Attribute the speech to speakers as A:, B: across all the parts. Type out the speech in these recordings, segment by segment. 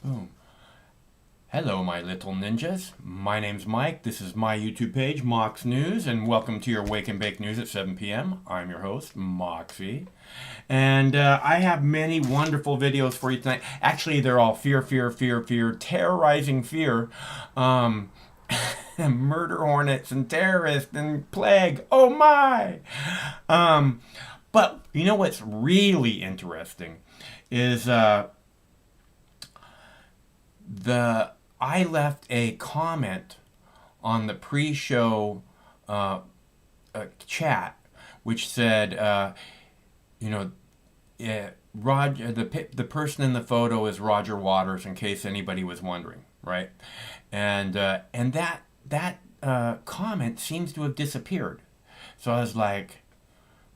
A: Boom. Hello, my little ninjas. My name's Mike. This is my YouTube page, Mox News, and welcome to your Wake and Bake News at 7 p.m. I'm your host, Moxie. And I have many wonderful videos for you tonight. Actually, they're all fear, terrorizing fear. Um, Murder hornets and terrorists and plague. Oh my! Um, but you know what's really interesting is the I left a comment on the pre-show uh, chat, which said, you know, Roger, the person in the photo is Roger Waters, in case anybody was wondering, right? And that comment seems to have disappeared. So I was like,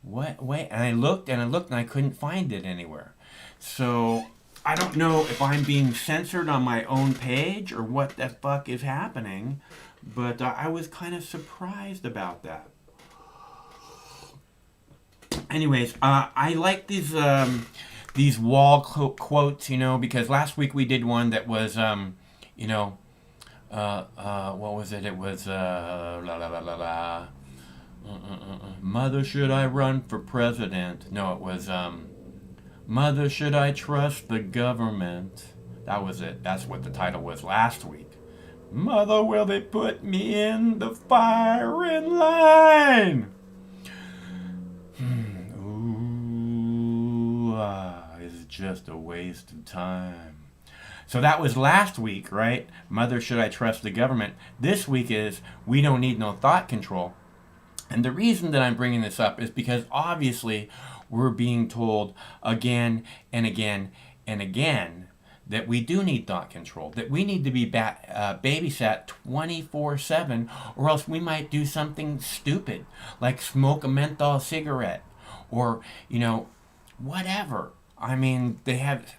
A: what? Wait, and I looked and I looked and I couldn't find it anywhere. So I don't know if I'm being censored on my own page or what the fuck is happening, but I was kind of surprised about that. Anyways, I like these wall quotes, because last week we did one that was, you know, what was it? It was la la la la la. Mother, should I run for president? No, it was Mother, should I trust the government? That was it. That's what the title was last week. Mother, will they put me in the firing line? Ooh, it's just a waste of time. So that was last week, right? Mother, should I trust the government? This week is we don't need no thought control. And the reason that I'm bringing this up is because obviously we're being told again and again and again that we do need thought control, that we need to be babysat 24/7, or else we might do something stupid like smoke a menthol cigarette or, whatever. I mean, they have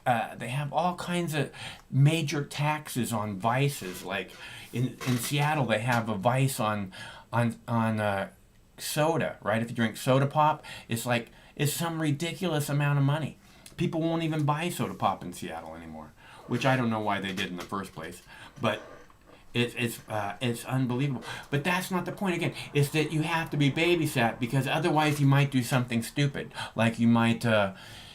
A: all kinds of major taxes on vices. Like in Seattle, they have a vice on soda, right? If you drink soda pop, it's some ridiculous amount of money. People won't even buy soda pop in Seattle anymore, which I don't know why they did in the first place. But it's unbelievable. But that's not the point. Again, it's that you have to be babysat because otherwise you might do something stupid, like you might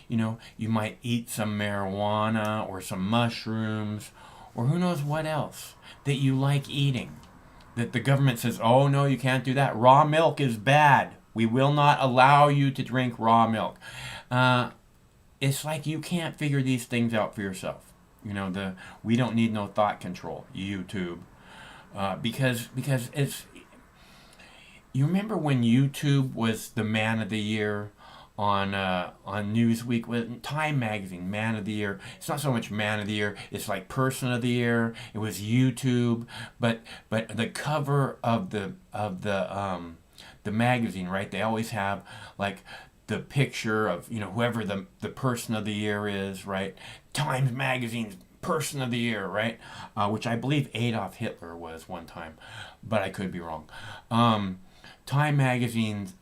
A: eat some marijuana or some mushrooms, or who knows what else that you like eating that the government says, oh no, you can't do that. Raw milk is bad. We will not allow you to drink raw milk. It's like you can't figure these things out for yourself. We don't need no thought control, YouTube, because it's. You remember when YouTube was the man of the year on Newsweek with Time Magazine, Man of the Year. It's not so much Man of the Year; it's like Person of the Year. It was YouTube, but the cover of the magazine, right? They always have like the picture of whoever the Person of the Year is, right? Times Magazine's Person of the Year, right? Which I believe Adolf Hitler was one time, but I could be wrong. Time Magazine's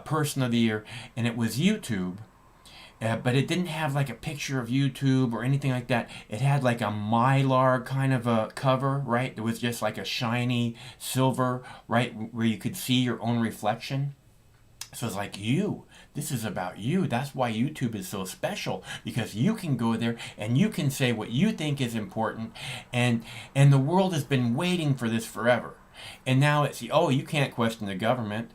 A: Person of the Year, and it was YouTube, but it didn't have like a picture of YouTube or anything like that. It had like a mylar kind of a cover, right? It was just like a shiny silver, right, where you could see your own reflection. So it's like this is about you. That's why YouTube is so special, because you can go there and you can say what you think is important, and the world has been waiting for this forever. And now it's you can't question the government.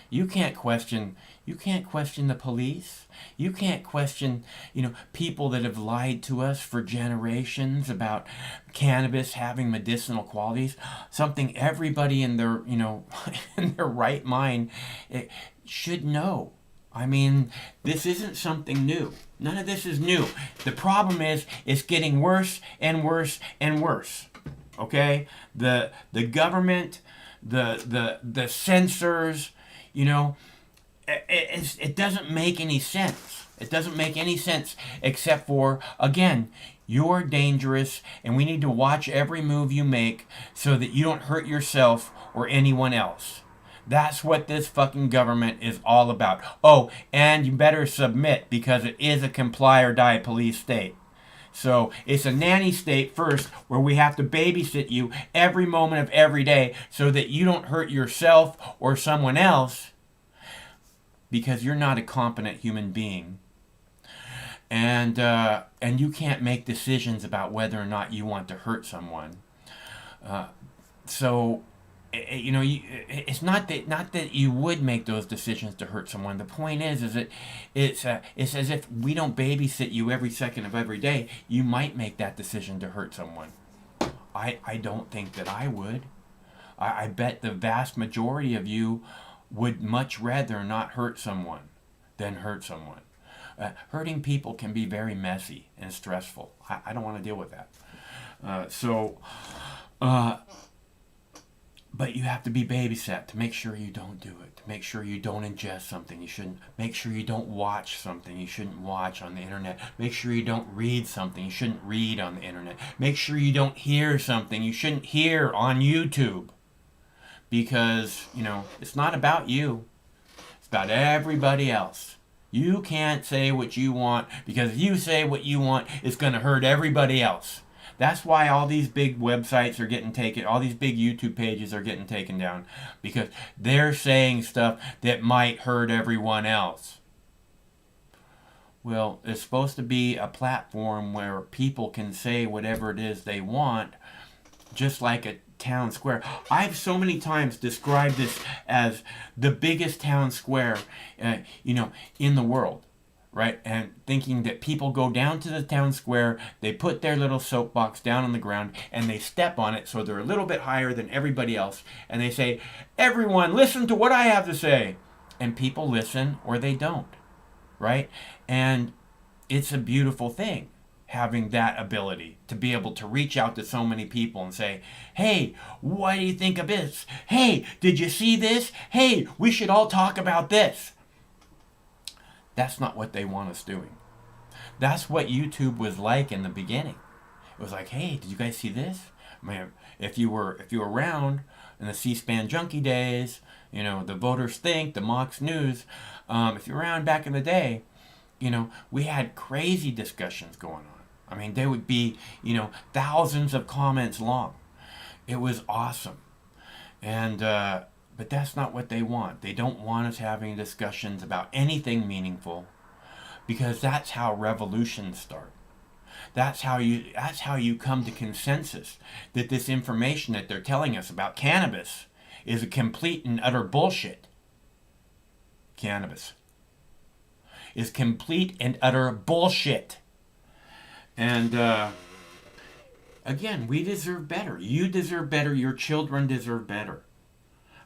A: You can't question the police. You can't question, people that have lied to us for generations about cannabis having medicinal qualities. Something everybody in their, in their right mind should know. I mean, this isn't something new. None of this is new. The problem is it's getting worse and worse and worse. Okay? The government, the censors, it doesn't make any sense. It doesn't make any sense except for, again, you're dangerous and we need to watch every move you make so that you don't hurt yourself or anyone else. That's what this fucking government is all about. Oh, and you better submit because it is a comply or die police state. So it's a nanny state first, where we have to babysit you every moment of every day so that you don't hurt yourself or someone else, because you're not a competent human being. And you can't make decisions about whether or not you want to hurt someone. So it's not that you would make those decisions to hurt someone. The point is that it's as if we don't babysit you every second of every day. You might make that decision to hurt someone. I don't think that I would. I bet the vast majority of you would much rather not hurt someone than hurt someone. Hurting people can be very messy and stressful. I don't want to deal with that. But you have to be babysat to make sure you don't do it, to make sure you don't ingest something you shouldn't, make sure you don't watch something you shouldn't watch on the internet, make sure you don't read something you shouldn't read on the internet, make sure you don't hear something you shouldn't hear on YouTube. Because, it's not about you. It's about everybody else. You can't say what you want, because if you say what you want, it's going to hurt everybody else. That's why all these big websites are getting taken, all these big YouTube pages are getting taken down, because they're saying stuff that might hurt everyone else. Well, it's supposed to be a platform where people can say whatever it is they want, just like a town square. I've so many times described this as the biggest town square, in the world. Right? And thinking that people go down to the town square, they put their little soapbox down on the ground, and they step on it so they're a little bit higher than everybody else. And they say, "Everyone, listen to what I have to say." And people listen or they don't. Right? And it's a beautiful thing, having that ability to be able to reach out to so many people and say, "Hey, what do you think of this? Hey, did you see this? Hey, we should all talk about this." That's not what they want us doing. That's what YouTube was like in the beginning. It was like, "Hey, did you guys see this?" I mean, if you were around in the C-SPAN junkie days, the Voters Think, the Mox News, if you're around back in the day, we had crazy discussions going on. I mean, they would be, thousands of comments long. It was awesome. And but that's not what they want. They don't want us having discussions about anything meaningful, because that's how revolutions start. That's how you come to consensus that this information that they're telling us about cannabis is a complete and utter bullshit. Cannabis is complete and utter bullshit. And again, we deserve better. You deserve better. Your children deserve better.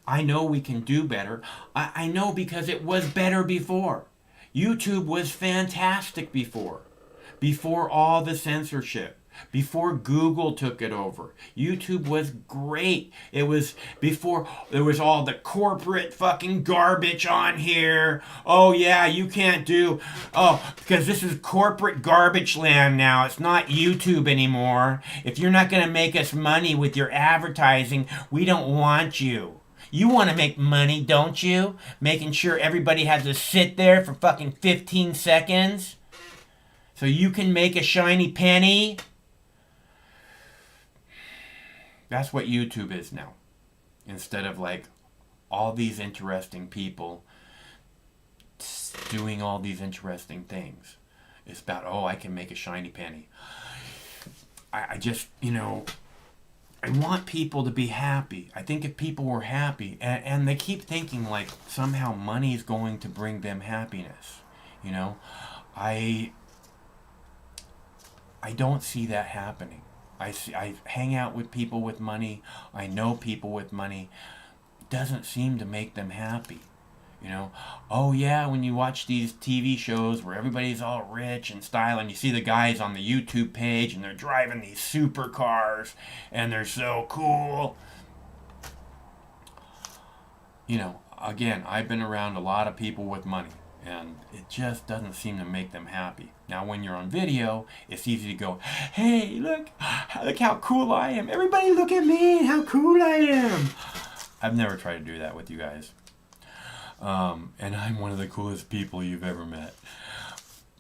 A: I know we can do better. I know, because it was better before. YouTube was fantastic before. Before all the censorship. Before Google took it over. YouTube was great. It was before there was all the corporate fucking garbage on here. "Oh yeah, you can't do..." Oh, because this is corporate garbage land now. It's not YouTube anymore. If you're not going to make us money with your advertising, we don't want you. You want to make money, don't you? Making sure everybody has to sit there for fucking 15 seconds so you can make a shiny penny? That's what YouTube is now. Instead of like all these interesting people doing all these interesting things. It's about, "Oh, I can make a shiny penny." I just, I want people to be happy. I think if people were happy, and they keep thinking like somehow money is going to bring them happiness, I don't see that happening. I hang out with people with money. I know people with money. It doesn't seem to make them happy. Oh yeah, when you watch these TV shows where everybody's all rich and styling, you see the guys on the YouTube page and they're driving these supercars and they're so cool. Again, I've been around a lot of people with money, and it just doesn't seem to make them happy. Now, when you're on video, it's easy to go, "Hey, look how cool I am. Everybody look at me, how cool I am." I've never tried to do that with you guys. And I'm one of the coolest people you've ever met.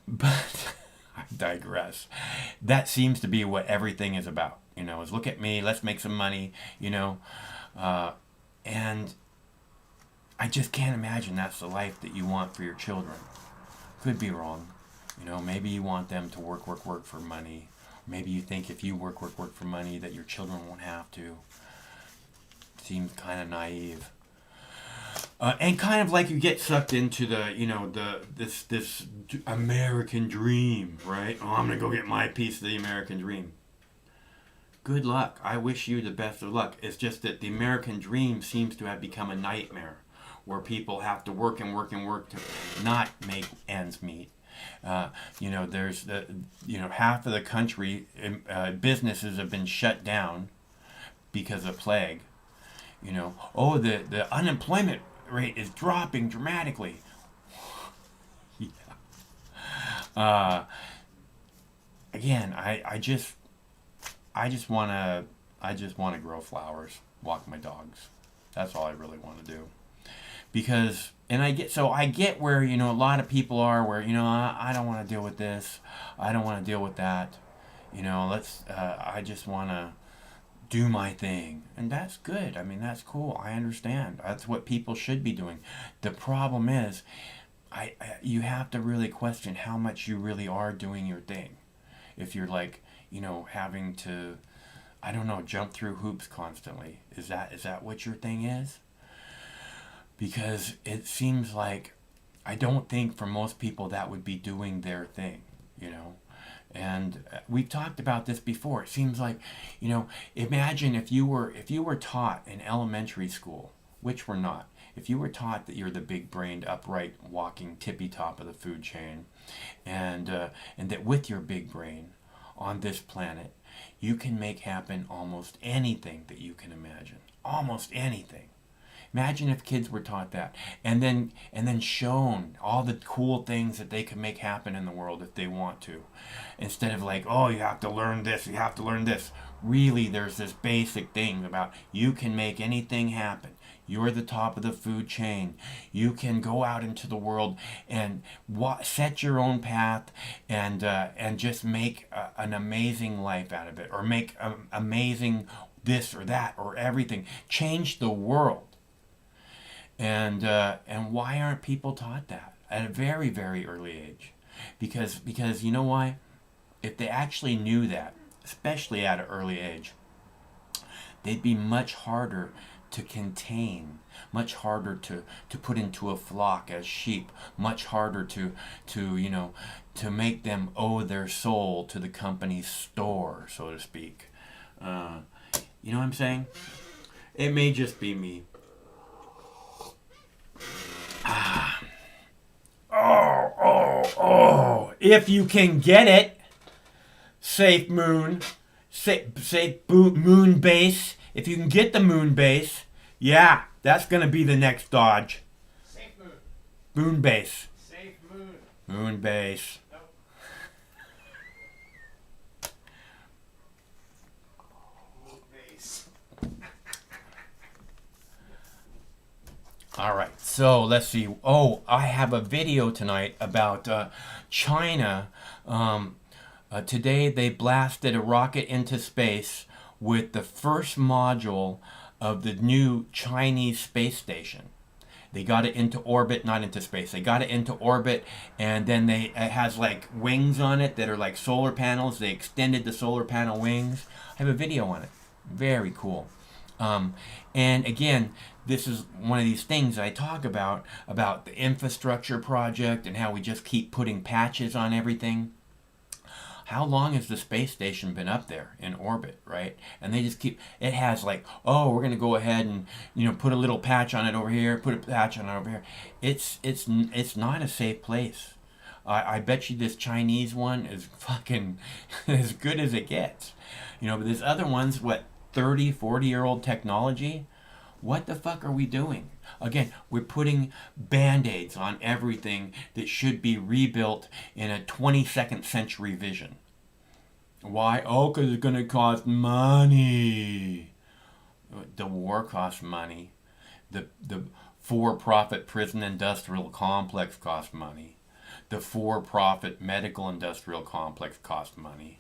A: But I digress. That seems to be what everything is about. Is look at me, let's make some money, uh, and I just can't imagine that's the life that you want for your children. Could be wrong. Maybe you want them to work, work, work for money. Maybe you think if you work, work, work for money that your children won't have to. Seems kind of naive. And kind of like you get sucked into this American dream, right? Oh, I'm gonna go get my piece of the American dream. Good luck. I wish you the best of luck. It's just that the American dream seems to have become a nightmare, where people have to work and work and work to not make ends meet. There's half of the country businesses have been shut down because of plague. The unemployment rate is dropping dramatically. Yeah. Again, I just want to grow flowers, walk my dogs. That's all I really want to do. Because I get where a lot of people are where I don't want to deal with this, I don't want to deal with that. I just want to do my thing, and that's good. I mean, that's cool. I understand. That's what people should be doing. The problem is, you have to really question how much you really are doing your thing. If you're like, having to, I don't know, jump through hoops constantly. Is that what your thing is? Because it seems like, I don't think for most people that would be doing their thing, And we've talked about this before. It seems like, imagine if you were taught in elementary school, which we're not, if you were taught that you're the big-brained, upright, walking tippy top of the food chain, and that with your big brain on this planet, you can make happen almost anything that you can imagine. Almost anything. Imagine if kids were taught that, and then shown all the cool things that they can make happen in the world if they want to, instead of like, oh, you have to learn this, you have to learn this. Really, there's this basic thing about you can make anything happen. You're the top of the food chain. You can go out into the world and set your own path, and just make an amazing life out of it, or make amazing this or that or everything. Change the world. And why aren't people taught that at a very, very early age? Because you know why? If they actually knew that, especially at an early age, they'd be much harder to contain, much harder to put into a flock as sheep, much harder to make them owe their soul to the company's store, so to speak. You know what I'm saying? It may just be me. Oh, if you can get it, safe moon, safe moon base. If you can get the moon base, yeah, that's going to be the next Dodge.
B: Safe moon.
A: Moon base.
B: Safe moon.
A: Moon base.
B: Nope. Moon base.
A: All right, so let's see. Oh, I have a video tonight about China. Today they blasted a rocket into space with the first module of the new Chinese space station. They got it into orbit, not into space. They got it into orbit, and then it has like wings on it that are like solar panels. They extended the solar panel wings. I have a video on it. Very cool. And again, this is one of these things I talk about the infrastructure project and how we just keep putting patches on everything. How long has the space station been up there in orbit, right? And they just keep, it has like, oh, we're going to go ahead and, put a little patch on it over here, put a patch on it over here. It's not a safe place. I bet you this Chinese one is fucking as good as it gets. But this other one's, 30, 40-year-old technology? What the fuck are we doing? Again, we're putting band-aids on everything that should be rebuilt in a 22nd century vision. Why? Oh, because it's going to cost money. The war costs money. The for-profit prison industrial complex costs money. The for-profit medical industrial complex costs money.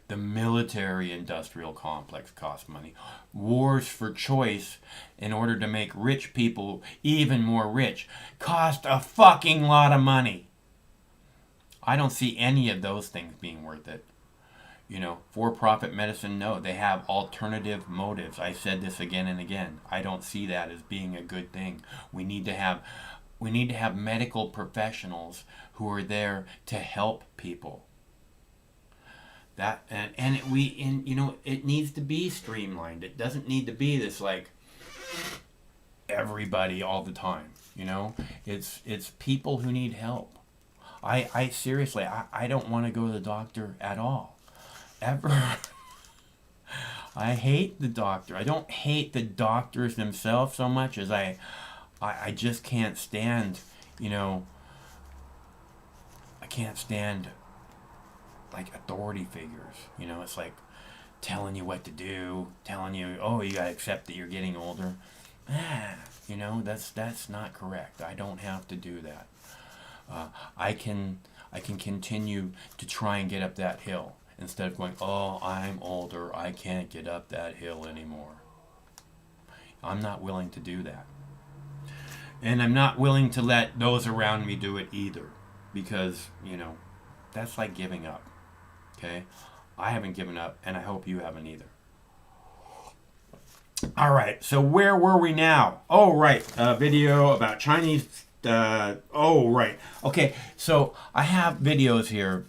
A: The military industrial complex costs money. Wars for choice in order to make rich people even more rich cost a fucking lot of money. I don't see any of those things being worth it. For-profit medicine, no, they have alternative motives. I said this again and again. I don't see that as being a good thing. We need to have medical professionals who are there to help people. It needs to be streamlined. It doesn't need to be this like everybody all the time. It's people who need help. I seriously, I don't want to go to the doctor at all. Ever. I hate the doctor. I don't hate the doctors themselves so much as I just can't stand, I can't stand like authority figures. It's like telling you what to do, telling you, oh, you gotta accept that you're getting older. That's not correct. I don't have to do that. I can continue to try and get up that hill instead of going, oh, I'm older, I can't get up that hill anymore. I'm not willing to do that. And I'm not willing to let those around me do it either. Because, that's like giving up. Okay? I haven't given up, and I hope you haven't either. Alright, so where were we now? Oh, right. A video about Chinese... right. Okay, so I have videos here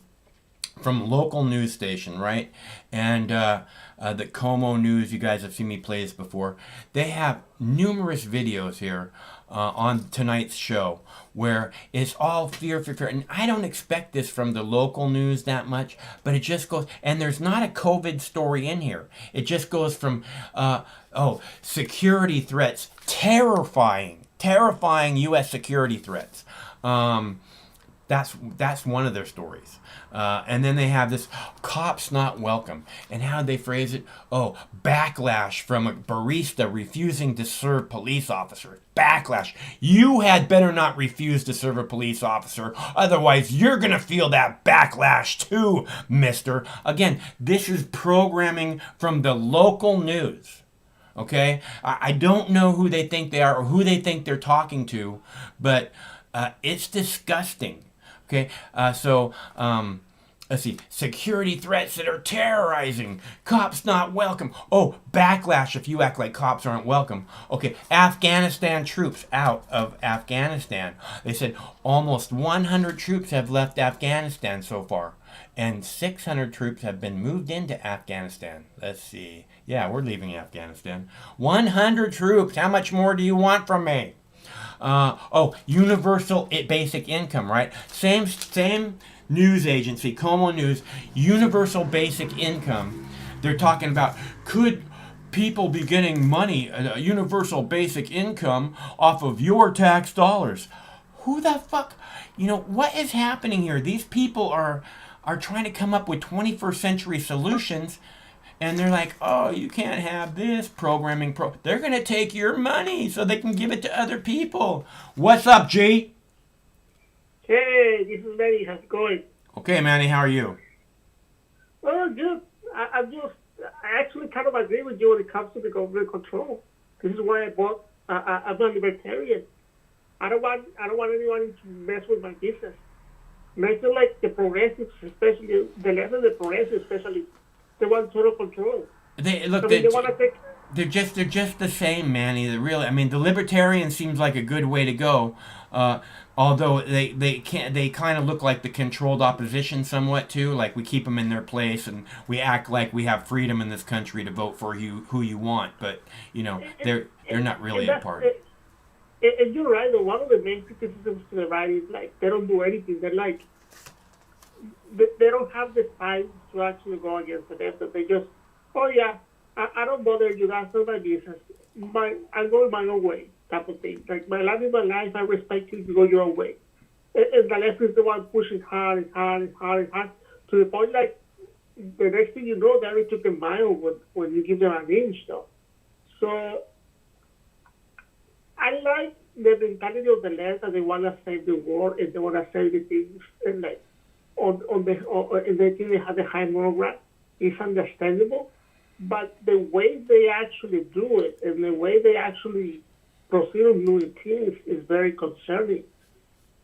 A: from local news station, right? And the Como News, you guys have seen me play this before. They have numerous videos here on tonight's show where it's all fear. And I don't expect this from the local news that much, but it just goes, and there's not a COVID story in here. It just goes from, security threats, terrifying U.S. security threats. That's one of their stories. And then they have this cops not welcome. And how they phrase it? Oh, backlash from a barista refusing to serve police officer. Backlash. You had better not refuse to serve a police officer. Otherwise, you're going to feel that backlash too, mister. Again, this is programming from the local news. Okay? I don't know who they think they are or who they think they're talking to, but it's disgusting. Okay, let's see. Security threats that are terrorizing. Cops not welcome. Oh, backlash if you act like cops aren't welcome. Okay, Afghanistan troops out of Afghanistan. They said almost 100 troops have left Afghanistan so far. And 600 troops have been moved into Afghanistan. Let's see. Yeah, we're leaving Afghanistan. 100 troops. How much more do you want from me? Universal basic income, right? Same news agency, Como News, universal basic income. They're talking about, could people be getting money, a universal basic income off of your tax dollars? Who the fuck, what is happening here? These people are trying to come up with 21st century solutions. And they're like, oh, you can't have this programming. They're going to take your money so they can give it to other people. What's up, G?
C: Hey, this is Manny. How's it going?
A: Okay, Manny, how are you?
C: Well, good. I actually kind of agree with you when it comes to the government control. This is why I'm a libertarian. I don't want anyone to mess with my business. And I feel like the progressives, especially the left of the progressives, especially, they want total control.
A: They
C: want to take.
A: They're just the same, Manny. The libertarian seems like a good way to go. Although they kind of look like the controlled opposition somewhat too. Like we keep them in their place and we act like we have freedom in this country to vote for who you want. But they're not really a party.
C: And you're right. Though, one of the main criticisms to the right is like they don't do anything. They're like. They don't have the fight to actually go against the left. They just, oh yeah, I don't bother you. That's not my business. I'm going my own way, type of thing. Like my life is my life. I respect you. You go your own way. And the left is the one pushing hard to the point like the next thing you know, they already took a mile when you give them an inch, though. So I like the mentality of the left that they want to save the world and they want to save the things and like and they think they have the high moral ground is understandable, but the way they actually do it and the way they actually proceed on doing things is very concerning.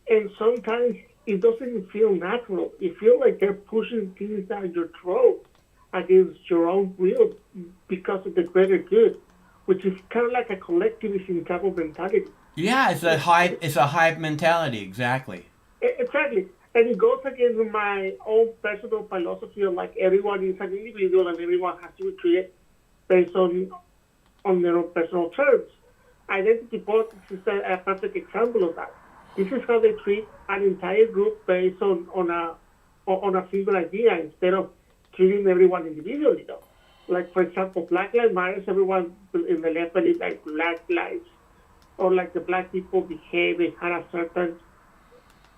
C: And sometimes it doesn't feel natural. It feels like they're pushing things down your throat against your own will because of the greater good, which is kind of like a collectivism type of mentality.
A: Yeah, it's a hive mentality, exactly.
C: Exactly. And it goes against my own personal philosophy of like everyone is an individual and everyone has to be treated based on their own personal terms. Identity politics is a perfect example of that. This is how they treat an entire group based on a single idea instead of treating everyone individually, though. Like, for example, Black Lives Matter, everyone in the left believes like Black lives, or like the Black people behave, they had a certain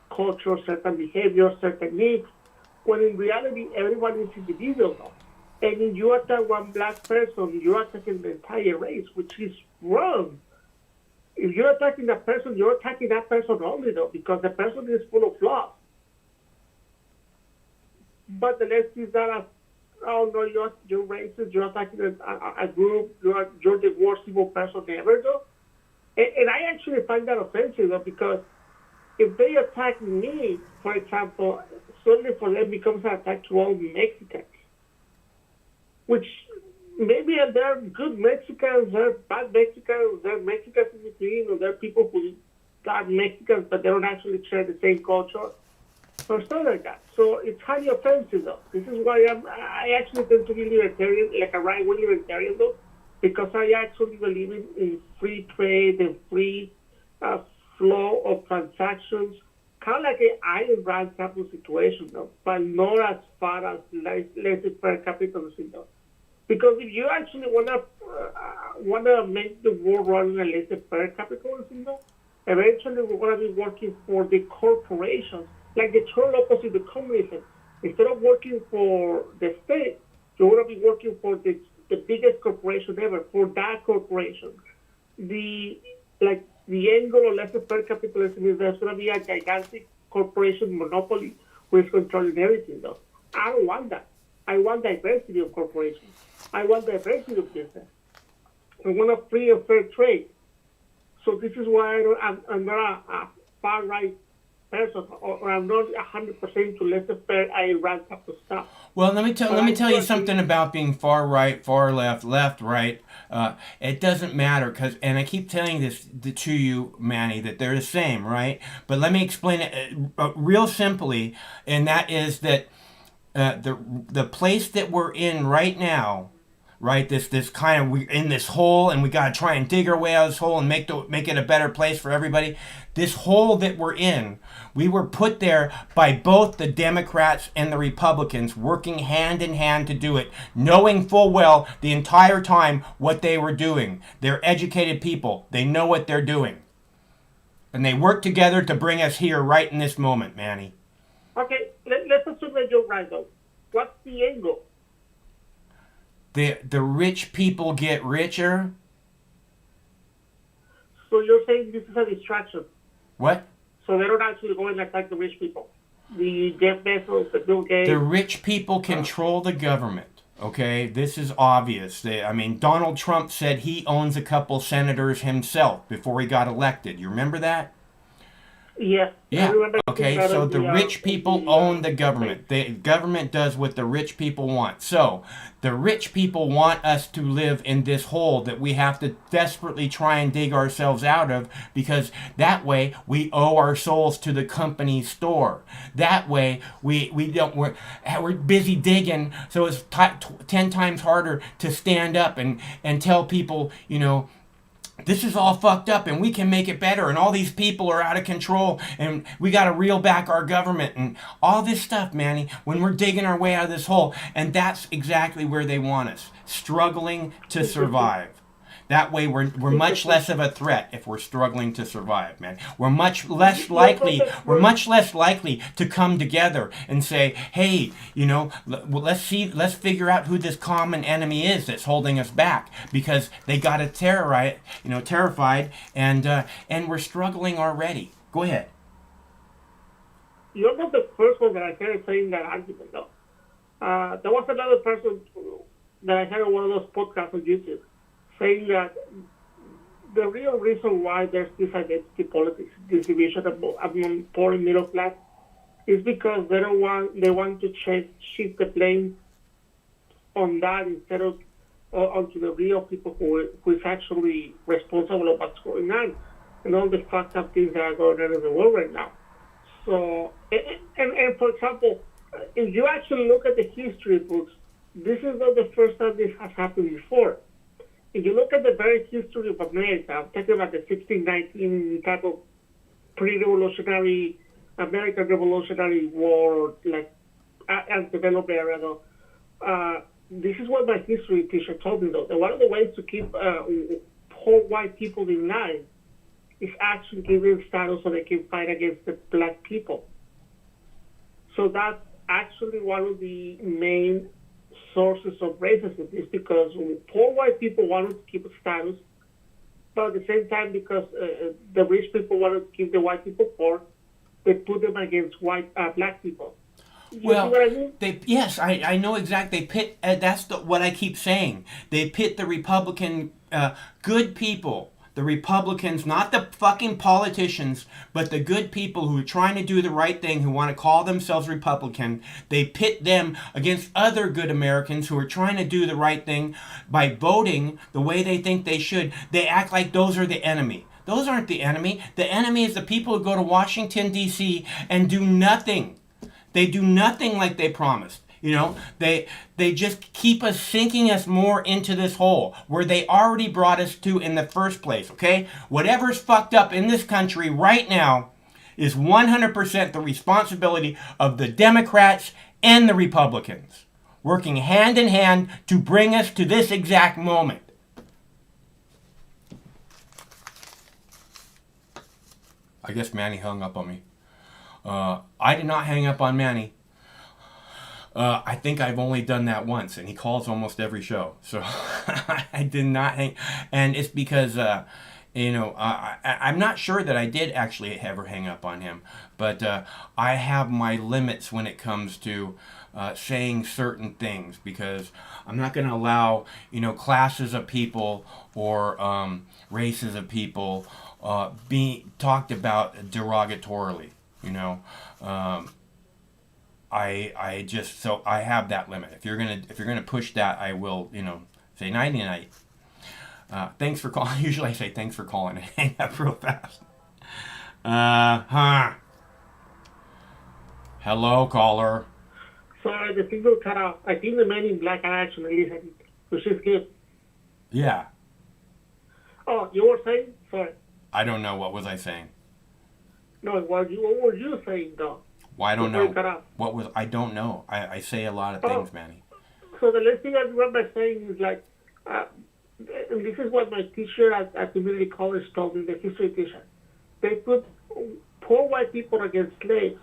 C: culture, certain behavior, certain needs, when in reality, everyone is individual, though. And if you attack one Black person, you're attacking the entire race, which is wrong. If you're attacking that person, you're attacking that person only, though, because the person is full of flaws. But the left is that oh no, you're racist, you're attacking a group, you're the worst evil person ever, though. And I actually find that offensive, though, because if they attack me, for example, suddenly for them becomes an attack to all Mexicans, which maybe there are good Mexicans, there are bad Mexicans, there are Mexicans in between, or there are people who are Mexicans but they don't actually share the same culture, or something like that. So it's highly offensive, though. This is why I actually tend to be libertarian, like a right-wing libertarian, though, because I actually believe in free trade and free flow of transactions, kind of like an Ayn Rand type of situation, though, but not as far as laissez-faire capitalism, though. Because if you actually wanna make the world run in a laissez-faire capitalism, though, eventually we're gonna be working for the corporations, like the total opposite of communism. Instead of working for the state, you're gonna be working for the biggest corporation ever, for that corporation. The angle of laissez-faire capitalism is there's gonna be a gigantic corporation monopoly who is controlling everything, though. I don't want that. I want diversity of corporations. I want diversity of business. I want a free and fair trade. So this is why I'm not a far right person, or I'm not 100% to laissez-faire Ayn Rand type of stuff.
A: Well, let me tell you something about being far right, far left, left, right. It doesn't matter, and I keep telling this to you, Manny, that they're the same, right? But let me explain it real simply, and that is that the place that we're in right now, right? This kind of, we're in this hole, and we got to try and dig our way out of this hole and make it a better place for everybody. This hole that we're in, we were put there by both the Democrats and the Republicans, working hand in hand to do it, knowing full well the entire time what they were doing. They're educated people. They know what they're doing. And they work together to bring us here right in this moment, Manny.
C: Okay, let's assume that you're right, though. What's the angle?
A: The rich people get richer.
C: So you're saying this is a distraction?
A: What?
C: So they don't actually go and attack the rich people. The Jeff Bezos, the Bill Gates.
A: The rich people control the government. Okay, this is obvious. Donald Trump said he owns a couple senators himself before he got elected. You remember that?
C: Yes.
A: Yeah. Okay, so the rich people own the government. The government does what the rich people want. So the rich people want us to live in this hole that we have to desperately try and dig ourselves out of, because that way we owe our souls to the company store. That way we're busy digging, so it's 10 times harder to stand up and tell people, this is all fucked up and we can make it better, and all these people are out of control and we got to reel back our government and all this stuff, Manny, when we're digging our way out of this hole. And that's exactly where they want us, struggling to survive. That way we're much less of a threat if we're struggling to survive, man. We're much less likely to come together and say, hey, let's figure out who this common enemy is that's holding us back, because they got us terrified, and we're struggling already. Go ahead.
C: You're not the first one that I heard saying that argument, though. There was another person that I heard on one of those podcasts on YouTube saying that the real reason why there's this identity politics, this division among poor and middle class, is because they want to shift the blame on that instead of onto the real people who is actually responsible of what's going on and all the fucked up things that are going on in the world right now. So, and for example, if you actually look at the history books, this is not the first time this has happened before. If you look at the very history of America, I'm talking about the 1619 type of pre-revolutionary American Revolutionary War, like as developed era, though. This is what my history teacher told me, though. That one of the ways to keep poor white people in line is actually giving status so they can fight against the black people. So that's actually one of the main sources of racism, is because poor white people wanted to keep a status, but at the same time, because the rich people wanted to keep the white people poor, they put them against black people. You see what I mean?
A: Yes, I know exactly. They pit. That's what I keep saying. They pit the Republican good people. The Republicans, not the fucking politicians, but the good people who are trying to do the right thing, who want to call themselves Republican. They pit them against other good Americans who are trying to do the right thing by voting the way they think they should. They act like those are the enemy. Those aren't the enemy. The enemy is the people who go to Washington, D.C. and do nothing. They do nothing like they promised. They just keep us sinking us more into this hole where they already brought us to in the first place, okay? Whatever's fucked up in this country right now is 100% the responsibility of the Democrats and the Republicans, working hand in hand to bring us to this exact moment. I guess Manny hung up on me. I did not hang up on Manny. I think I've only done that once, and he calls almost every show. So I did not hang. And it's because, I'm not sure that I did actually ever hang up on him. But I have my limits when it comes to saying certain things, because I'm not going to allow, classes of people or races of people being talked about derogatorily, I have that limit. If you're gonna push that, I will, say nighty night. Thanks for calling. Usually I say thanks for calling and hang up real fast. Hello, caller.
C: Sorry, the signal cut off. I think the man in black are actually listening, which is good.
A: Yeah.
C: Oh, you were saying? Sorry.
A: I don't know. What was I saying?
C: No, what were you saying, though?
A: Well, I don't know.
C: What was?
A: I don't know. I say a lot of things, Manny.
C: So the last thing I remember saying is like, and this is what my teacher at community college told me, the history teacher. They put poor white people against slaves,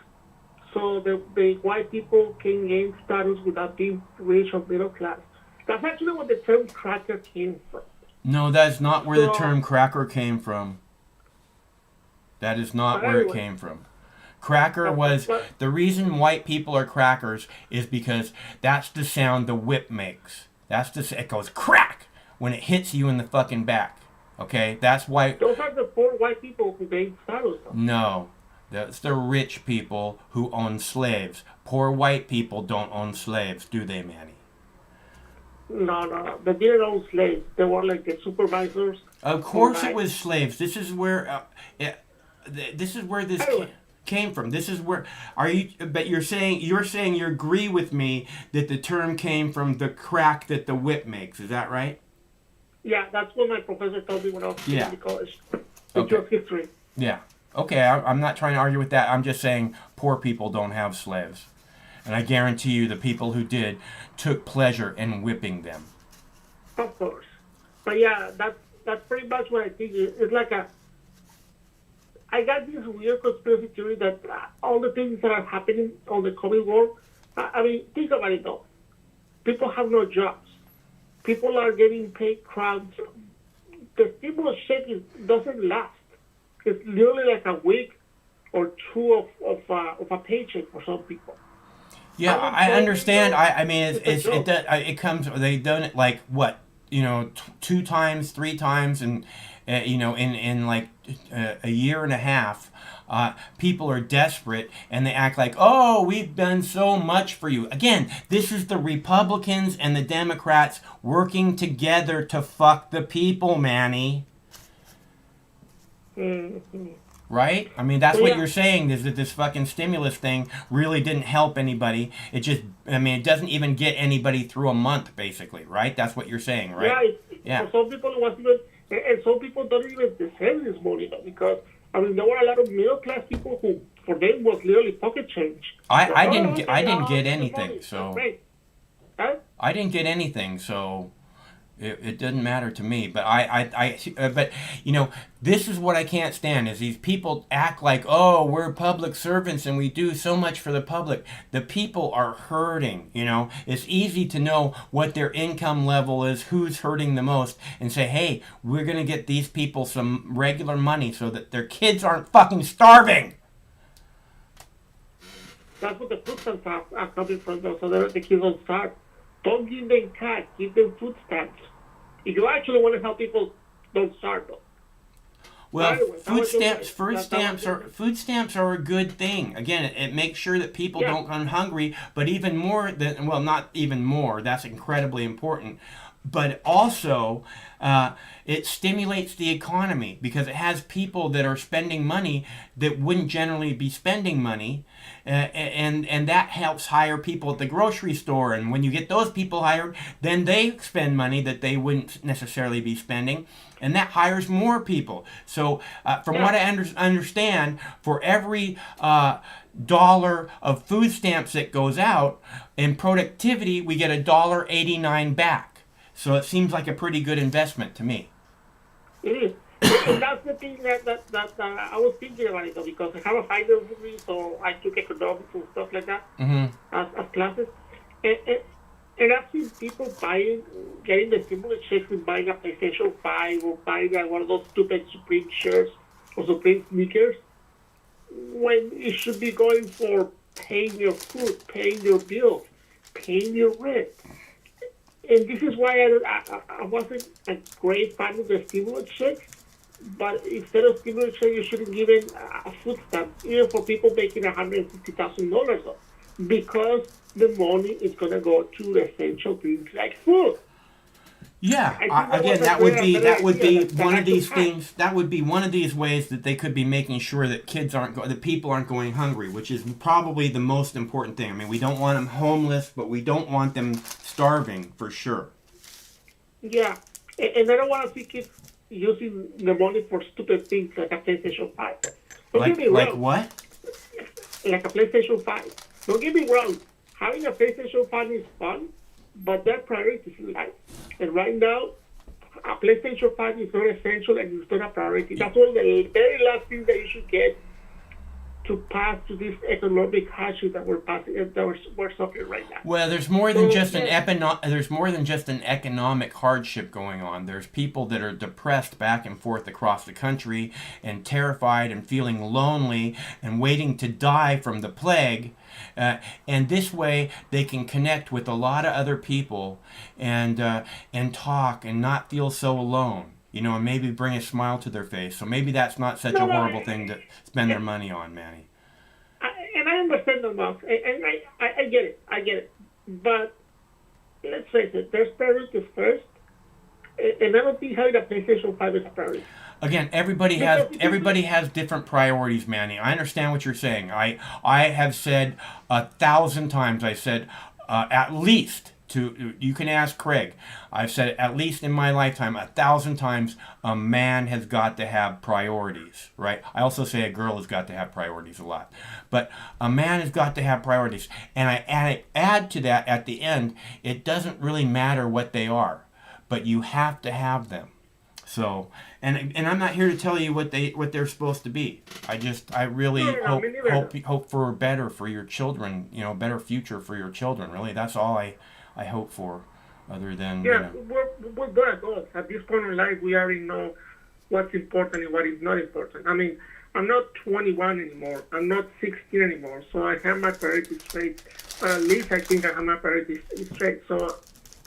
C: so the white people can gain status without being rich or middle class. That's actually what the term cracker came from.
A: No, that's not where the term cracker came from. That is not where it came from. Cracker was, the reason white people are crackers is because that's the sound the whip makes. It goes crack when it hits you in the fucking back. Okay? That's why.
C: Those are the poor white people who gain status.
A: No. That's the rich people who own slaves. Poor white people don't own slaves, do they, Manny?
C: No. They didn't own slaves. They were like the supervisors.
A: Of course it was slaves. This is where this came from. This is where but you're saying you agree with me that the term came from the crack that the whip makes. Is that right?
C: Yeah, that's what my professor told me when I was in college.
A: Okay.
C: It's history.
A: Yeah. Okay, I'm not trying to argue with that. I'm just saying poor people don't have slaves. And I guarantee you the people who did took pleasure in whipping them.
C: Of course. But yeah, that's that's pretty much what I think. It's like I got this weird conspiracy theory that all the things that are happening on the COVID world. I mean, think about it though. People have no jobs. People are getting paid crumbs. The stimulus check doesn't last. It's literally like a week or two of a paycheck for some people.
A: Yeah, I understand. I mean, it comes. They've done it like what, 2 times, 3 times, and in like a year and a half. People are desperate and they act like, oh, we've done so much for you. Again, this is the Republicans and the Democrats working together to fuck the people, Manny.
C: Mm-hmm.
A: Right? I mean, that's what
C: Yeah.
A: you're saying, is that this fucking stimulus thing really didn't help anybody. It just, it doesn't even get anybody through a month, basically, right? That's what you're saying, right? Yeah.
C: For some people, it was even, and some people don't even deserve this money though, because there were a lot of middle class people who, for them, was literally pocket change.
A: I didn't
C: I'll
A: get
C: the
A: anything,
C: money.
A: so
C: Great. Huh?
A: I didn't get anything, so it didn't matter to me. But but this is what I can't stand, is these people act like, oh, we're public servants and we do so much for the public. The people are hurting. It's easy to know what their income level is, who's hurting the most, and say, hey, we're gonna get these people some regular money so that their kids aren't fucking starving.
C: That's what the food stamps are coming from, though, so that the kids don't starve. Don't give them cash, give them food stamps. If you actually want to help people, don't starve them.
A: Well,
C: Anyway,
A: food stamps are a good thing. Again, it makes sure that people
C: Yeah.
A: don't go hungry, but even more than, well, not even more, that's incredibly important. But also, it stimulates the economy because it has people that are spending money that wouldn't generally be spending money, and that helps hire people at the grocery store. And when you get those people hired, then they spend money that they wouldn't necessarily be spending, and that hires more people. So, from what I understand, for every dollar of food stamps that goes out in productivity, we get $1.89 back. So it seems like a pretty good investment to me.
C: It is. And that's the thing that I was thinking about it, though, because I have a finance degree, so I took economics and stuff like that as classes. And I've seen people getting the stimulus checks and buying a PlayStation 5 or buying one of those stupid Supreme shirts or Supreme sneakers, when it should be going for paying your food, paying your bills, paying your rent. And this is why I wasn't a great fan of the stimulus checks. But instead of stimulus checks, you should have given a food stamp, even for people making $150,000, because the money is going to go to the essential things like food.
A: Yeah, again, that would be one of these things. That would be one of these ways that they could be making sure that that people aren't going hungry, which is probably the most important thing. I mean, we don't want them homeless, but we don't want them starving for sure.
C: Yeah, and I don't want to see kids using the money for stupid things like a PlayStation 5. Don't get me wrong.
A: Like what?
C: Like a PlayStation 5. Don't get me wrong. Having a PlayStation 5 is fun, but their priorities in life. And right now, a PlayStation 5 is not essential and it's not a priority. That's one of the very last things that you should get to pass to this economic hardship that we're suffering right now.
A: Well, there's more than just an economic hardship going on. There's people that are depressed back and forth across the country and terrified and feeling lonely and waiting to die from the plague. And this way they can connect with a lot of other people and talk and not feel so alone. And maybe bring a smile to their face. So maybe that's not such a horrible thing to spend their money on, Manny.
C: And I understand that, Mark. And I get it. But let's face it, there's priorities first. And I don't think having a PlayStation 5 is a priority.
A: Again, everybody has different priorities, Manny. I understand what you're saying. I have said 1,000 times. I said at least. You can ask Craig. I've said it at least in my lifetime 1,000 times. A man has got to have priorities, right? I also say a girl has got to have priorities a lot, but a man has got to have priorities. And I add to that at the end. It doesn't really matter what they are, but you have to have them. So, and I'm not here to tell you what they're supposed to be. I really
C: No, me neither.
A: hope for better for your children. You know, better future for your children. Really, that's all I hope for. Other than
C: Yeah, we're good adults. At this point in life, we already know what's important and what is not important. I mean, I'm not 21 anymore. I'm not 16 anymore. So I have my priorities straight. At least I think I have my priorities straight. So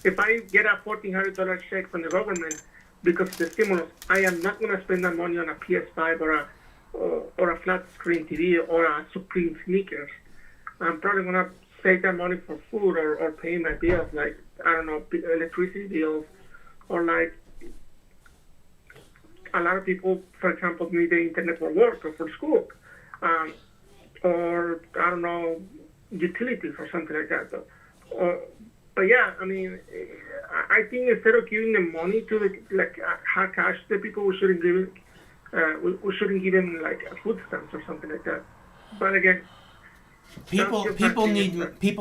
C: if I get a $1,400 check from the government because of the stimulus, I am not going to spend that money on a PS5 or a flat screen TV or a Supreme sneakers. I'm probably going to save that money for food or paying my bills, like, I don't know, electricity bills, or like a lot of people, for example, need the internet for work or for school, or I don't know, utilities or something like that. But yeah, I mean, I think instead of giving them money to hard cash to people, we shouldn't give them like food stamps or something like that. But again,
A: people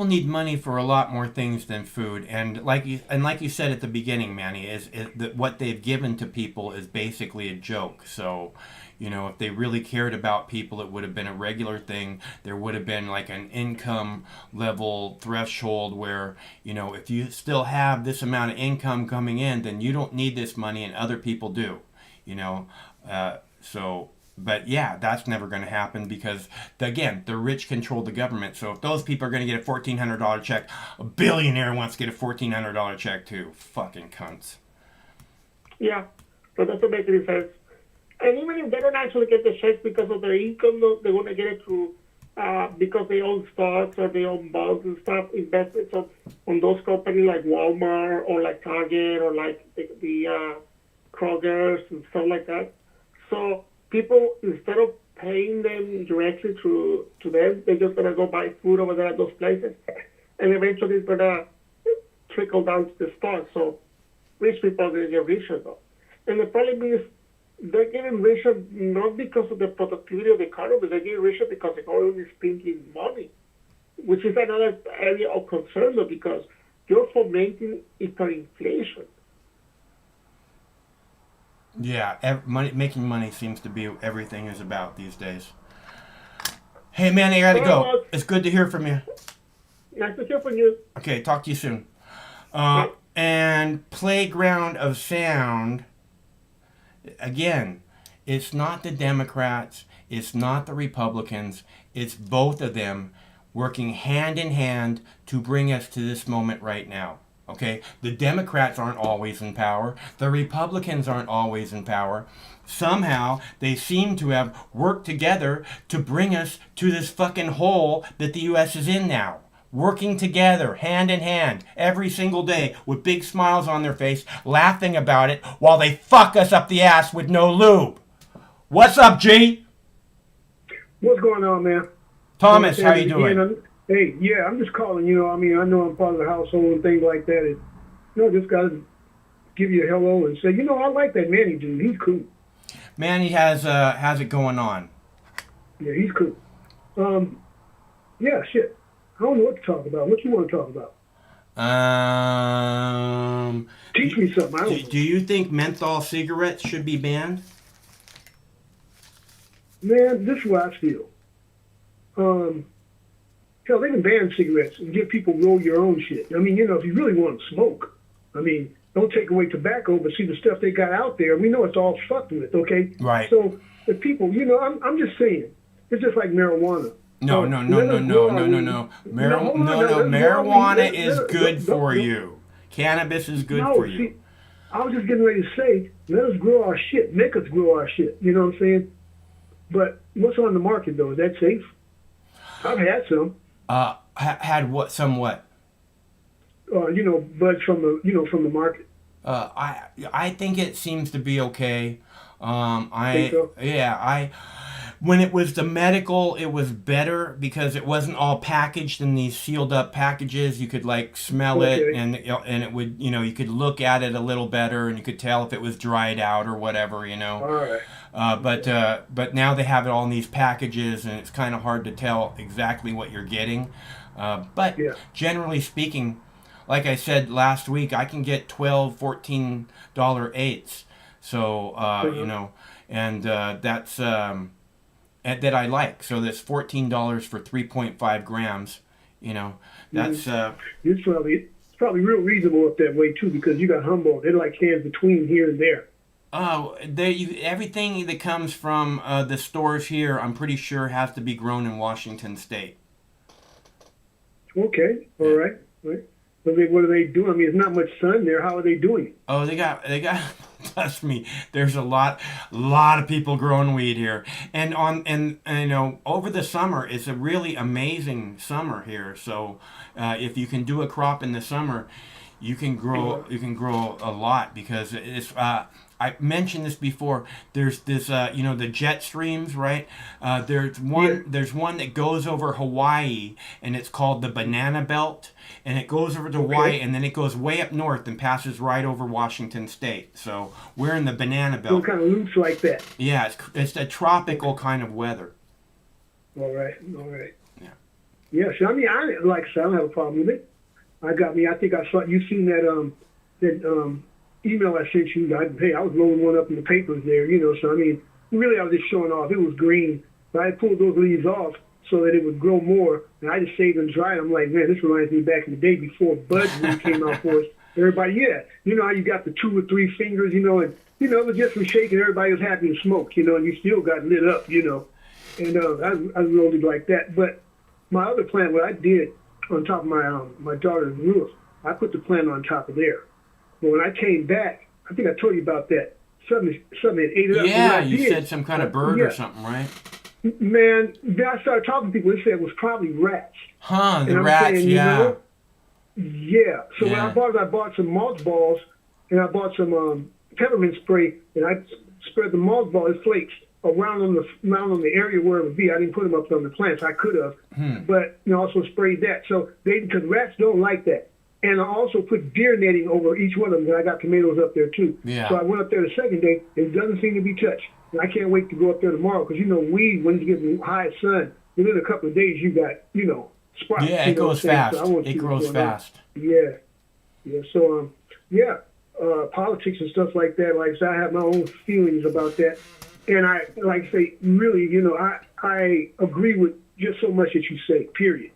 A: need money for a lot more things than food, and like you said at the beginning, Manny, is that what they've given to people is basically a joke. So, you know, if they really cared about people, it would have been a regular thing. There would have been like an income level threshold where, you know, if you still have this amount of income coming in, then you don't need this money, and other people do. You know, so. But yeah, that's never going to happen because, again, the rich control the government. So if those people are going to get a $1,400 check, a billionaire wants to get a $1,400 check too. Fucking cunts.
C: yeah, so that doesn't make any sense. And even if they don't actually get the checks because of their income, they're going to get it through because they own stocks or they own bonds and stuff, investments on those companies like Walmart or like Target or like the Kroger's and stuff like that. So people, instead of paying them directly to them, they're just going to go buy food over there at those places. And eventually it's going to trickle down to the stock. So rich people are going to get richer, though. And the problem is they're getting richer not because of the productivity of the economy. They're getting richer because the government is printing money, which is another area of concern, though, because you're fomenting hyperinflation.
A: Yeah, making money seems to be everything is about these days. Hey, man, I gotta go. It's good to hear from you.
C: Nice to hear from you.
A: Okay, talk to you soon. And Playground of Sound, again, it's not the Democrats, it's not the Republicans, it's both of them working hand in hand to bring us to this moment right now. Okay, the Democrats aren't always in power. The Republicans aren't always in power. Somehow they seem to have worked together to bring us to this fucking hole that the U.S. is in now. Working together, hand in hand, every single day, with big smiles on their face, laughing about it while they fuck us up the ass with no lube. What's up, G?
D: What's going on, man?
A: Thomas, how you doing?
D: Hey, yeah, I'm just calling, I mean, I know I'm part of the household and things like that. And, just got to give you a hello and say, I like that Manny dude. He's cool.
A: Manny has it going on.
D: Yeah, he's cool. Yeah, shit. I don't know what to talk about. What you want to talk about? Teach me something. I don't know.
A: Do you think menthol cigarettes should be banned?
D: Man, this is what I feel. Hell, they can ban cigarettes and give people roll your own shit. I mean, if you really want to smoke, I mean, don't take away tobacco, but see the stuff they got out there. We know it's all fucked with, okay?
A: Right.
D: So the people, I'm just saying, it's just like marijuana.
A: No. Marijuana is good for you. Cannabis is good for you.
D: See, I was just getting ready to say, let us grow our shit. Make us grow our shit. You know what I'm saying? But what's on the market, though? Is that safe? I've had some.
A: Had what? Somewhat.
D: Buds from the market.
A: I think it seems to be okay.
D: Think so?
A: When it was the medical, it was better because it wasn't all packaged in these sealed up packages. You could like smell it, and it would, you could look at it a little better, and you could tell if it was dried out or whatever,
D: All right.
A: But now they have it all in these packages, and it's kind of hard to tell exactly what you're getting. But generally speaking, like I said last week, I can get $12, $14 eighths. So you know, and that's that I like. So that's $14 for 3.5 grams. You know, that's
D: It's probably real reasonable up that way too, because you got Humboldt. They're like stands between here and there.
A: everything that comes from the stores here, I'm pretty sure has to be grown in Washington State.
D: Okay, all right. What are they doing? I mean, there's not much sun there. How are they doing it?
A: Oh, they got. Trust me, there's a lot of people growing weed here, and you know, over the summer, it's a really amazing summer here. So, if you can do a crop in the summer, you can grow a lot because it's. I mentioned this before. There's this, you know, the jet streams, right? There's one.
D: Yeah.
A: There's one that goes over Hawaii, and it's called the Banana Belt, and it goes over to Hawaii, and then it goes way up north and passes right over Washington State. So we're in the Banana
D: So
A: Belt.
D: it kind of loops like that.
A: Yeah, it's a tropical kind of weather.
D: All right.
A: Yeah.
D: Yeah. So I mean, like I said, I don't have a problem with it. I think I saw you seen that email I sent you. I was rolling one up in the papers there, you know. So I mean, really, I was just showing off. It was green, but I pulled those leaves off so that it would grow more. And I just saved and dried. I'm like, man, this reminds me back in the day before Bud really came out for us. Everybody, yeah, you know how you got the 2 or 3 fingers, you know, and you know it was just from shaking. Everybody was happy to smoke, you know, and you still got lit up, you know. And I rolled it like that. But my other plant, what I did on top of my daughter's roof, I put the plant on top of there. But when I came back, I think I told you about that. Something had ate it up.
A: Yeah,
D: And
A: you
D: did,
A: said some kind of bird or something, right?
D: Man, then I started talking to people. They said it was probably rats.
A: Huh? The
D: And I'm
A: rats,
D: saying,
A: yeah.
D: You know, yeah. So when
A: Yeah.
D: I bought some mulch balls, and I bought some peppermint spray, and I spread the mulch ball flakes around on the area where it would be. I didn't put them up on the plants. I could have, but you know, also sprayed that. So because rats don't like that. And I also put deer netting over each one of them, and I got tomatoes up there too.
A: Yeah.
D: So I went up there the second day. It doesn't seem to be touched. And I can't wait to go up there tomorrow because, you know, weed, when you get the high sun, within a couple of days, you got, you know, sprouts.
A: Yeah,
D: you
A: it
D: know
A: goes
D: what I'm saying?
A: fast.
D: So I want to
A: It
D: see what's
A: grows
D: going on.
A: fast.
D: Yeah. So, politics and stuff like that, like I said, I have my own feelings about that. And I, like I say, really, you know, I agree with just so much that you say, period.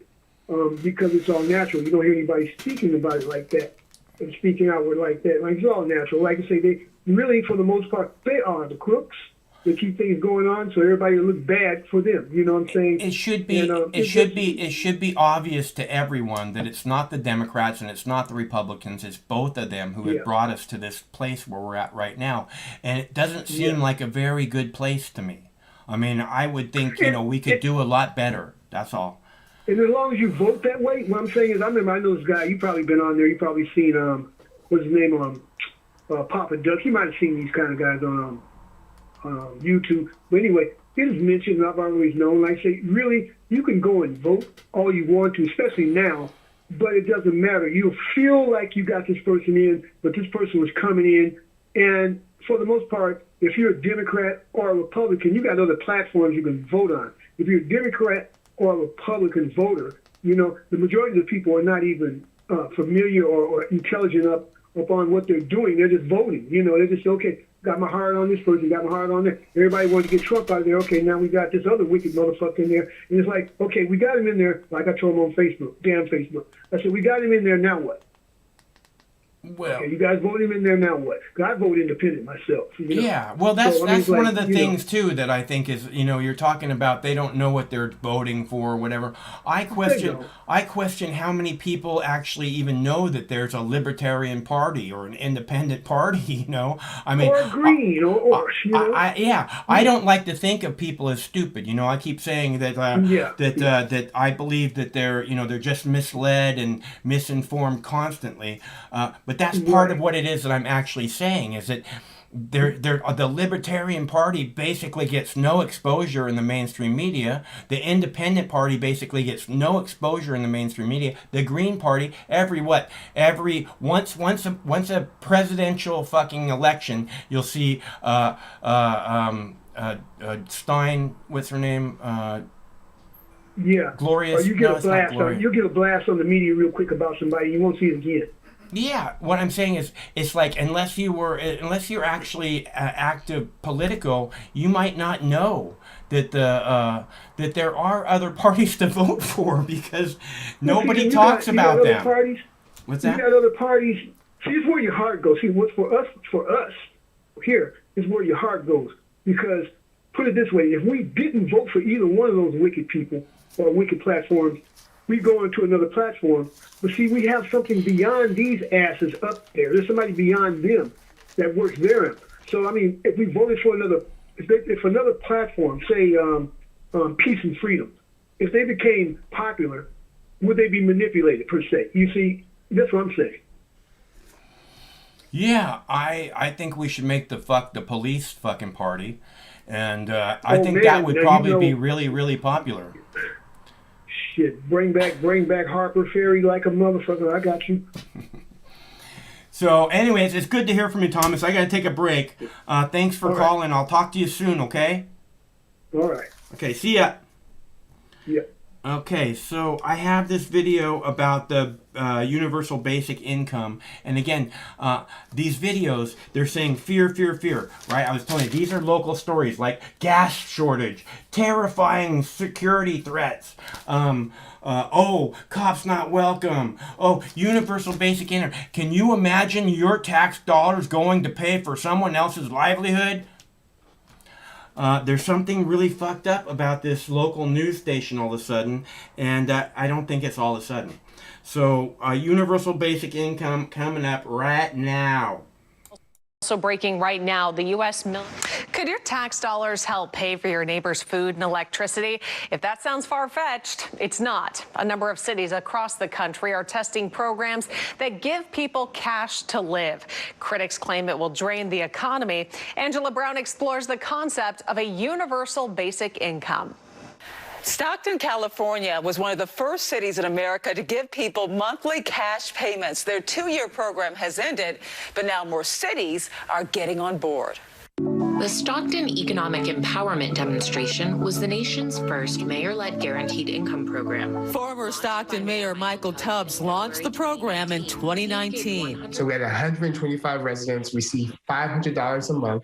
D: Because it's all natural. You don't hear anybody speaking about it like that and speaking outward like that. Like, it's all natural. Like I say, they really, for the most part, they are the crooks. They keep things going on so everybody will look bad for them. You know what I'm saying?
A: It should be.
D: And,
A: It should be obvious to everyone that it's not the Democrats and it's not the Republicans. It's both of them who have
D: Yeah.
A: brought us to this place where we're at right now. And it doesn't seem like a very good place to me. I mean, I would think we could do a lot better. That's all.
D: And as long as you vote that way, what I'm saying is, I know this guy. You've probably been on there. You've probably seen what's his name, Papa Duck. You might have seen these kind of guys on YouTube. But anyway, it is mentioned, and I've always known. Like I say, really, you can go and vote all you want to, especially now. But it doesn't matter. You'll feel like you got this person in, but this person was coming in. And for the most part, if you're a Democrat or a Republican, you got other platforms you can vote on. If you're a Democrat or a Republican voter, you know, the majority of the people are not even familiar or intelligent upon what they're doing. They're just voting. You know, they're just, okay, got my heart on this person, got my heart on there. Everybody wanted to get Trump out of there. Okay, now we got this other wicked motherfucker in there. And it's like, okay, we got him in there, like I told him on Facebook, damn Facebook. I said, we got him in there, now what?
A: Well,
D: Okay, you guys vote him in there, now what? 'Cause I vote independent myself. You know?
A: yeah, well, that's
D: So, I mean,
A: that's one
D: like,
A: of the
D: you know.
A: things too that I think is, you're talking about they don't know what they're voting for or whatever. I question how many people actually even know that there's a libertarian party or an independent party. I mean,
D: Or green, or you know.
A: I don't like to think of people as stupid. I keep saying that that I believe that they're just misled and misinformed constantly. But that's part of what it is that I'm actually saying is that the Libertarian Party basically gets no exposure in the mainstream media. The Independent Party basically gets no exposure in the mainstream media. The Green Party, once a presidential fucking election, you'll see Stein, what's her name?
D: Yeah.
A: Glorious.
D: Or you get
A: no,
D: a
A: it's not
D: blast.
A: Gloria.
D: You get a blast on the media real quick about somebody, you won't see it again.
A: Yeah, what I'm saying is, it's like unless you're actually active political, you might not know that that there are other parties to vote for because nobody
D: You
A: talks
D: got
A: about
D: other
A: them.
D: Parties,
A: What's
D: you
A: that?
D: got other parties. See, it's where your heart goes. See, what's for us here is where your heart goes. Because put it this way: if we didn't vote for either one of those wicked people or wicked platforms, we go into another platform. But see, we have something beyond these asses up there. There's somebody beyond them that works there. So I mean, if we voted for if another platform, say Peace and Freedom, if they became popular, would they be manipulated per se? You see, that's what I'm saying.
A: Yeah, I think we should make the fuck the police fucking party, and I
D: Oh,
A: think
D: man,
A: that would
D: now you
A: probably
D: know-
A: be really, really popular.
D: Shit, bring back Harper Ferry like a motherfucker. I got you.
A: So, anyways, it's good to hear from you, Thomas. I gotta take a break. Thanks for
D: All right.
A: calling. I'll talk to you soon, okay?
D: All right.
A: Okay, see ya.
D: Yeah.
A: Okay, so I have this video about the universal basic income. And again, these videos, they're saying fear, fear, fear, right? I was telling you, these are local stories like gas shortage, terrifying security threats, oh, cops not welcome, oh, universal basic income. Can you imagine your tax dollars going to pay for someone else's livelihood? There's something really fucked up about this local news station all of a sudden, and I don't think it's all of a sudden. So, universal basic income coming up right now.
E: Also breaking right now, the U.S. Could your tax dollars help pay for your neighbor's food and electricity? If that sounds far-fetched, it's not. A number of cities across the country are testing programs that give people cash to live. Critics claim it will drain the economy. Angela Brown explores the concept of a universal basic income.
F: Stockton, California was one of the first cities in America to give people monthly cash payments. Their 2-year program has ended, but now more cities are getting on board.
G: The Stockton Economic Empowerment Demonstration was the nation's first mayor-led guaranteed income program.
F: Former Stockton Mayor Michael Tubbs launched the program in 2019.
H: So we had 125 residents receive $500 a month.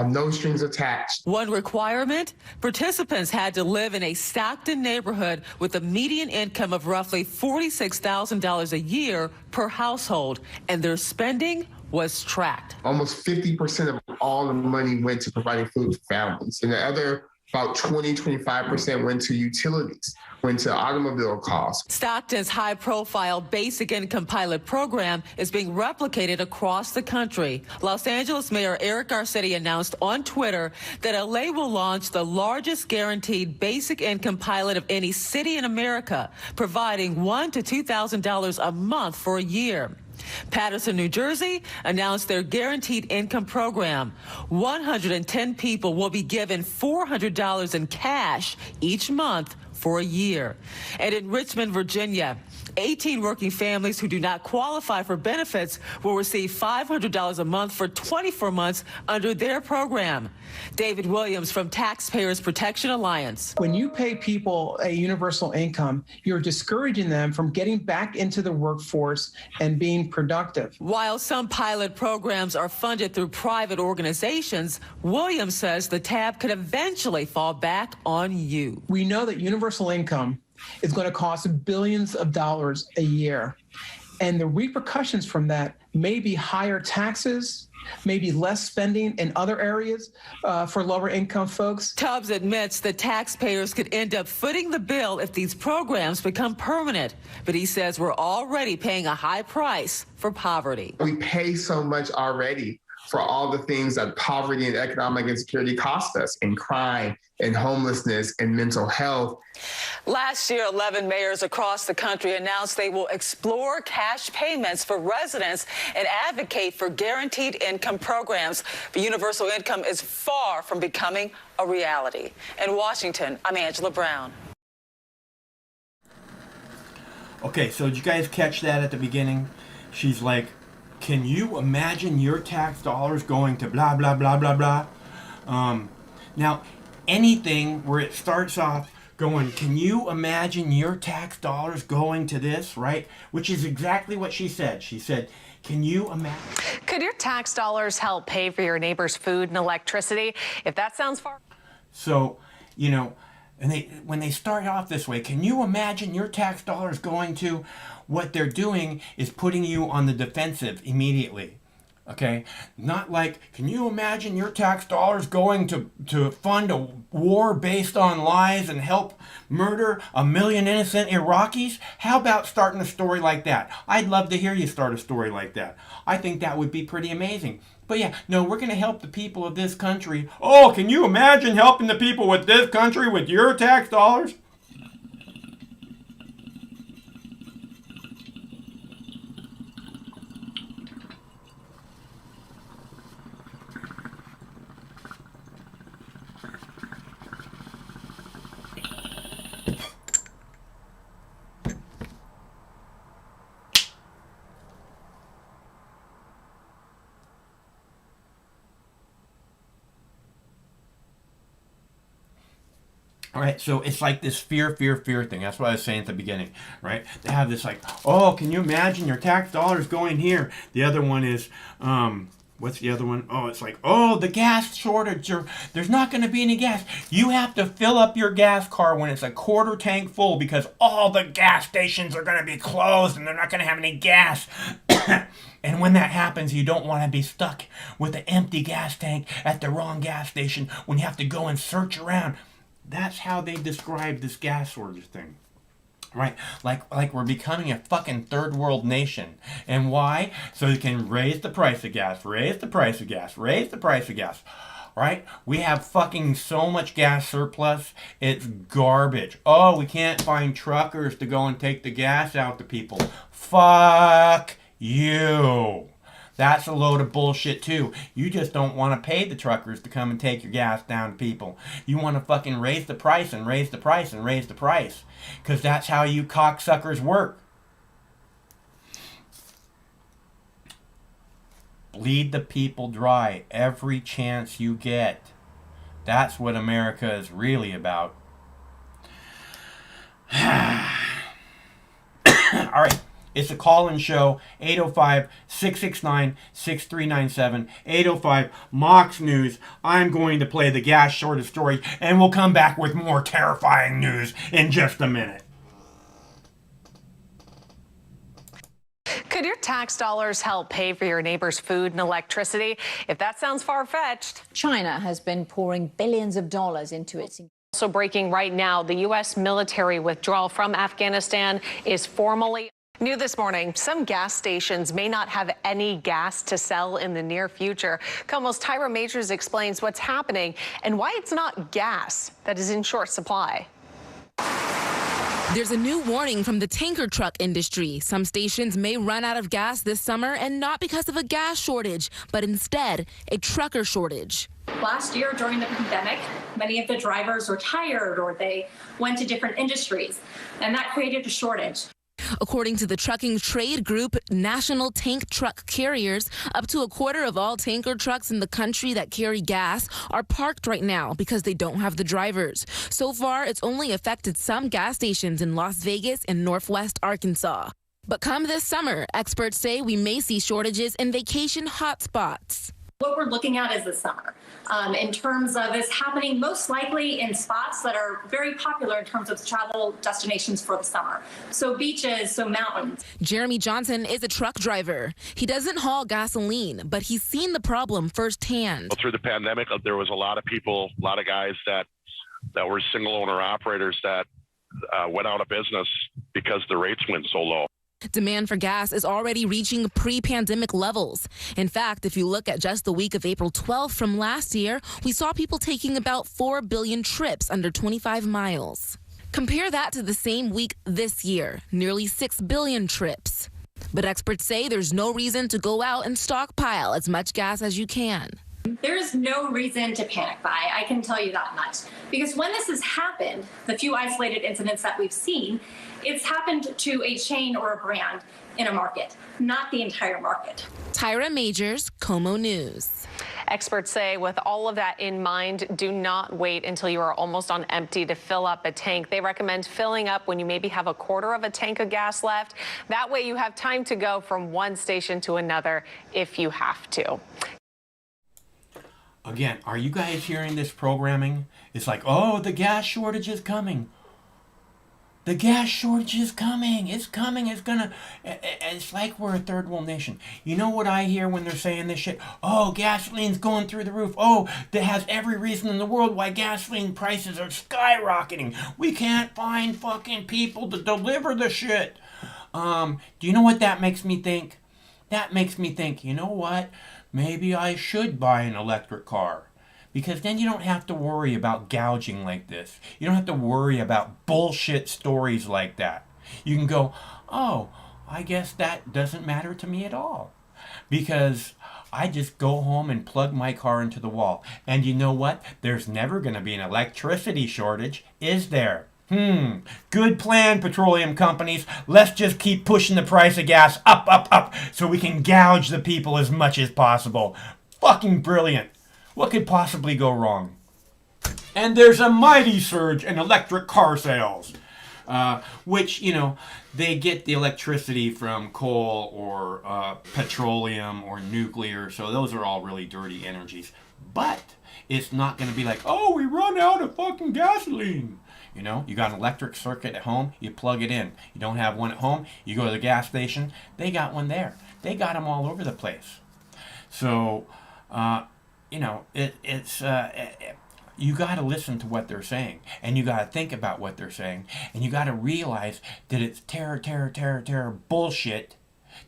H: No strings attached.
F: One requirement, participants had to live in a Stockton neighborhood with a median income of roughly $46,000 a year per household, and their spending was tracked.
H: Almost 50% of all the money went to providing food for families, and the other about 25% went to utilities, went to automobile costs.
F: Stockton's high-profile basic income pilot program is being replicated across the country. Los Angeles Mayor Eric Garcetti announced on Twitter that LA will launch the largest guaranteed basic income pilot of any city in America, providing $1,000 to $2,000 a month for a year. Paterson, New Jersey announced their guaranteed income program. 110 people will be given $400 in cash each month for a year. And in Richmond, Virginia, 18 working families who do not qualify for benefits will receive $500 a month for 24 months under their program. David Williams from Taxpayers Protection Alliance.
I: When you pay people a universal income, you're discouraging them from getting back into the workforce and being productive.
F: While some pilot programs are funded through private organizations, Williams says the tab could eventually fall back on you.
I: We know that universal income is going to cost billions of dollars a year. And the repercussions from that may be higher taxes, maybe less spending in other areas for lower income folks.
F: Tubbs admits that taxpayers could end up footing the bill if these programs become permanent. But he says we're already paying a high price for poverty.
H: We pay so much already for all the things that poverty and economic insecurity cost us in crime, in homelessness, and mental health.
F: Last year, 11 mayors across the country announced they will explore cash payments for residents and advocate for guaranteed income programs. But universal income is far from becoming a reality. In Washington, I'm Angela Brown.
A: Okay, so did you guys catch that at the beginning? She's like, can you imagine your tax dollars going to blah, blah, blah, blah, blah? Now, anything where it starts off going, can you imagine your tax dollars going to this, right? Which is exactly what she said. She said, can you imagine?
E: Could your tax dollars help pay for your neighbor's food and electricity? If that sounds far...
A: So, you know, and when they start off this way, can you imagine your tax dollars going to... What they're doing is putting you on the defensive immediately. Okay? Not like, can you imagine your tax dollars going to fund a war based on lies and help murder 1 million innocent Iraqis? How about starting a story like that? I'd love to hear you start a story like that. I think that would be pretty amazing. But yeah, no, we're going to help the people of this country. Oh, can you imagine helping the people with this country with your tax dollars? All right, so it's like this fear thing. That's what I was saying at the beginning, right? They have this like, oh, can you imagine your tax dollars going here? The other one is, what's the other one? Oh, it's like, oh, the gas shortage, or there's not going to be any gas. You have to fill up your gas car when it's a quarter tank full because all the gas stations are going to be closed and they're not going to have any gas. And when that happens, you don't want to be stuck with an empty gas tank at the wrong gas station when you have to go and search around. That's how they describe this gas shortage thing, right? Like we're becoming a fucking third world nation. And why? So you can raise the price of gas, raise the price of gas, raise the price of gas, right? We have fucking so much gas surplus, it's garbage. Oh, we can't find truckers to go and take the gas out to people. Fuck you. That's a load of bullshit too. You just don't want to pay the truckers to come and take your gas down to people. You want to fucking raise the price and raise the price and raise the price. Because that's how you cocksuckers work. Bleed the people dry every chance you get. That's what America is really about. All right. It's a call-in show, 805-669-6397, 805 Mox News. I'm going to play the gas shortage story, and we'll come back with more terrifying news in just a minute.
E: Could your tax dollars help pay for your neighbor's food and electricity? If that sounds far-fetched.
J: China has been pouring billions of dollars into its...
E: Also breaking right now, the U.S. military withdrawal from Afghanistan is formally... New this morning, some gas stations may not have any gas to sell in the near future. KOMO's Tyra Majors explains what's happening and why it's not gas that is in short supply.
K: There's a new warning from the tanker truck industry. Some stations may run out of gas this summer, and not because of a gas shortage, but instead a trucker shortage.
L: Last year during the pandemic, many of the drivers retired or they went to different industries, and that created a shortage.
K: According to the trucking trade group, National Tank Truck Carriers, up to a quarter of all tanker trucks in the country that carry gas are parked right now because they don't have the drivers. So far, it's only affected some gas stations in Las Vegas and Northwest Arkansas. But come this summer, experts say we may see shortages in vacation hotspots.
L: What we're looking at is the summer in terms of this happening most likely in spots that are very popular in terms of travel destinations for the summer. So beaches, so mountains.
K: Jeremy Johnson is a truck driver. He doesn't haul gasoline, but he's seen the problem firsthand.
M: Through the pandemic, there was a lot of people, a lot of guys that were single owner operators that went out of business because the rates went so low.
K: Demand for gas is already reaching pre-pandemic levels. In fact, if you look at just the week of April 12th from last year, we saw people taking about 4 billion trips under 25 miles. Compare that to the same week this year, nearly 6 billion trips. But experts say there's no reason to go out and stockpile as much gas as you can.
L: There is no reason to panic buy, I can tell you that much. Because when this has happened, the few isolated incidents that we've seen, it's happened to a chain or a brand in a market, not the entire market.
K: Tyra Majors, KOMO News.
E: Experts say with all of that in mind, do not wait until you are almost on empty to fill up a tank. They recommend filling up when you maybe have a quarter of a tank of gas left. That way you have time to go from one station to another if you have to.
A: Again, are you guys hearing this programming? It's like, oh, the gas shortage is coming. The gas shortage is coming. It's coming. It's gonna. It's like we're a third world nation. You know what I hear when they're saying this shit? Oh, gasoline's going through the roof. Oh, that has every reason in the world why gasoline prices are skyrocketing. We can't find fucking people to deliver the shit. Do you know what that makes me think? That makes me think, you know what? Maybe I should buy an electric car. Because then you don't have to worry about gouging like this. You don't have to worry about bullshit stories like that. You can go, oh, I guess that doesn't matter to me at all. Because I just go home and plug my car into the wall. And you know what? There's never going to be an electricity shortage, is there? Good plan, petroleum companies. Let's just keep pushing the price of gas up, up, up, so we can gouge the people as much as possible. Fucking brilliant. What could possibly go wrong? And there's a mighty surge in electric car sales, which, you know, they get the electricity from coal or petroleum or nuclear, so those are all really dirty energies. But it's not going to be like, oh, we run out of fucking gasoline. You know, you got an electric circuit at home, you plug it in. You don't have one at home, you go to the gas station, they got one there. They got them all over the place. So, you know, you got to listen to what they're saying, and you got to think about what they're saying, and you got to realize that it's terror bullshit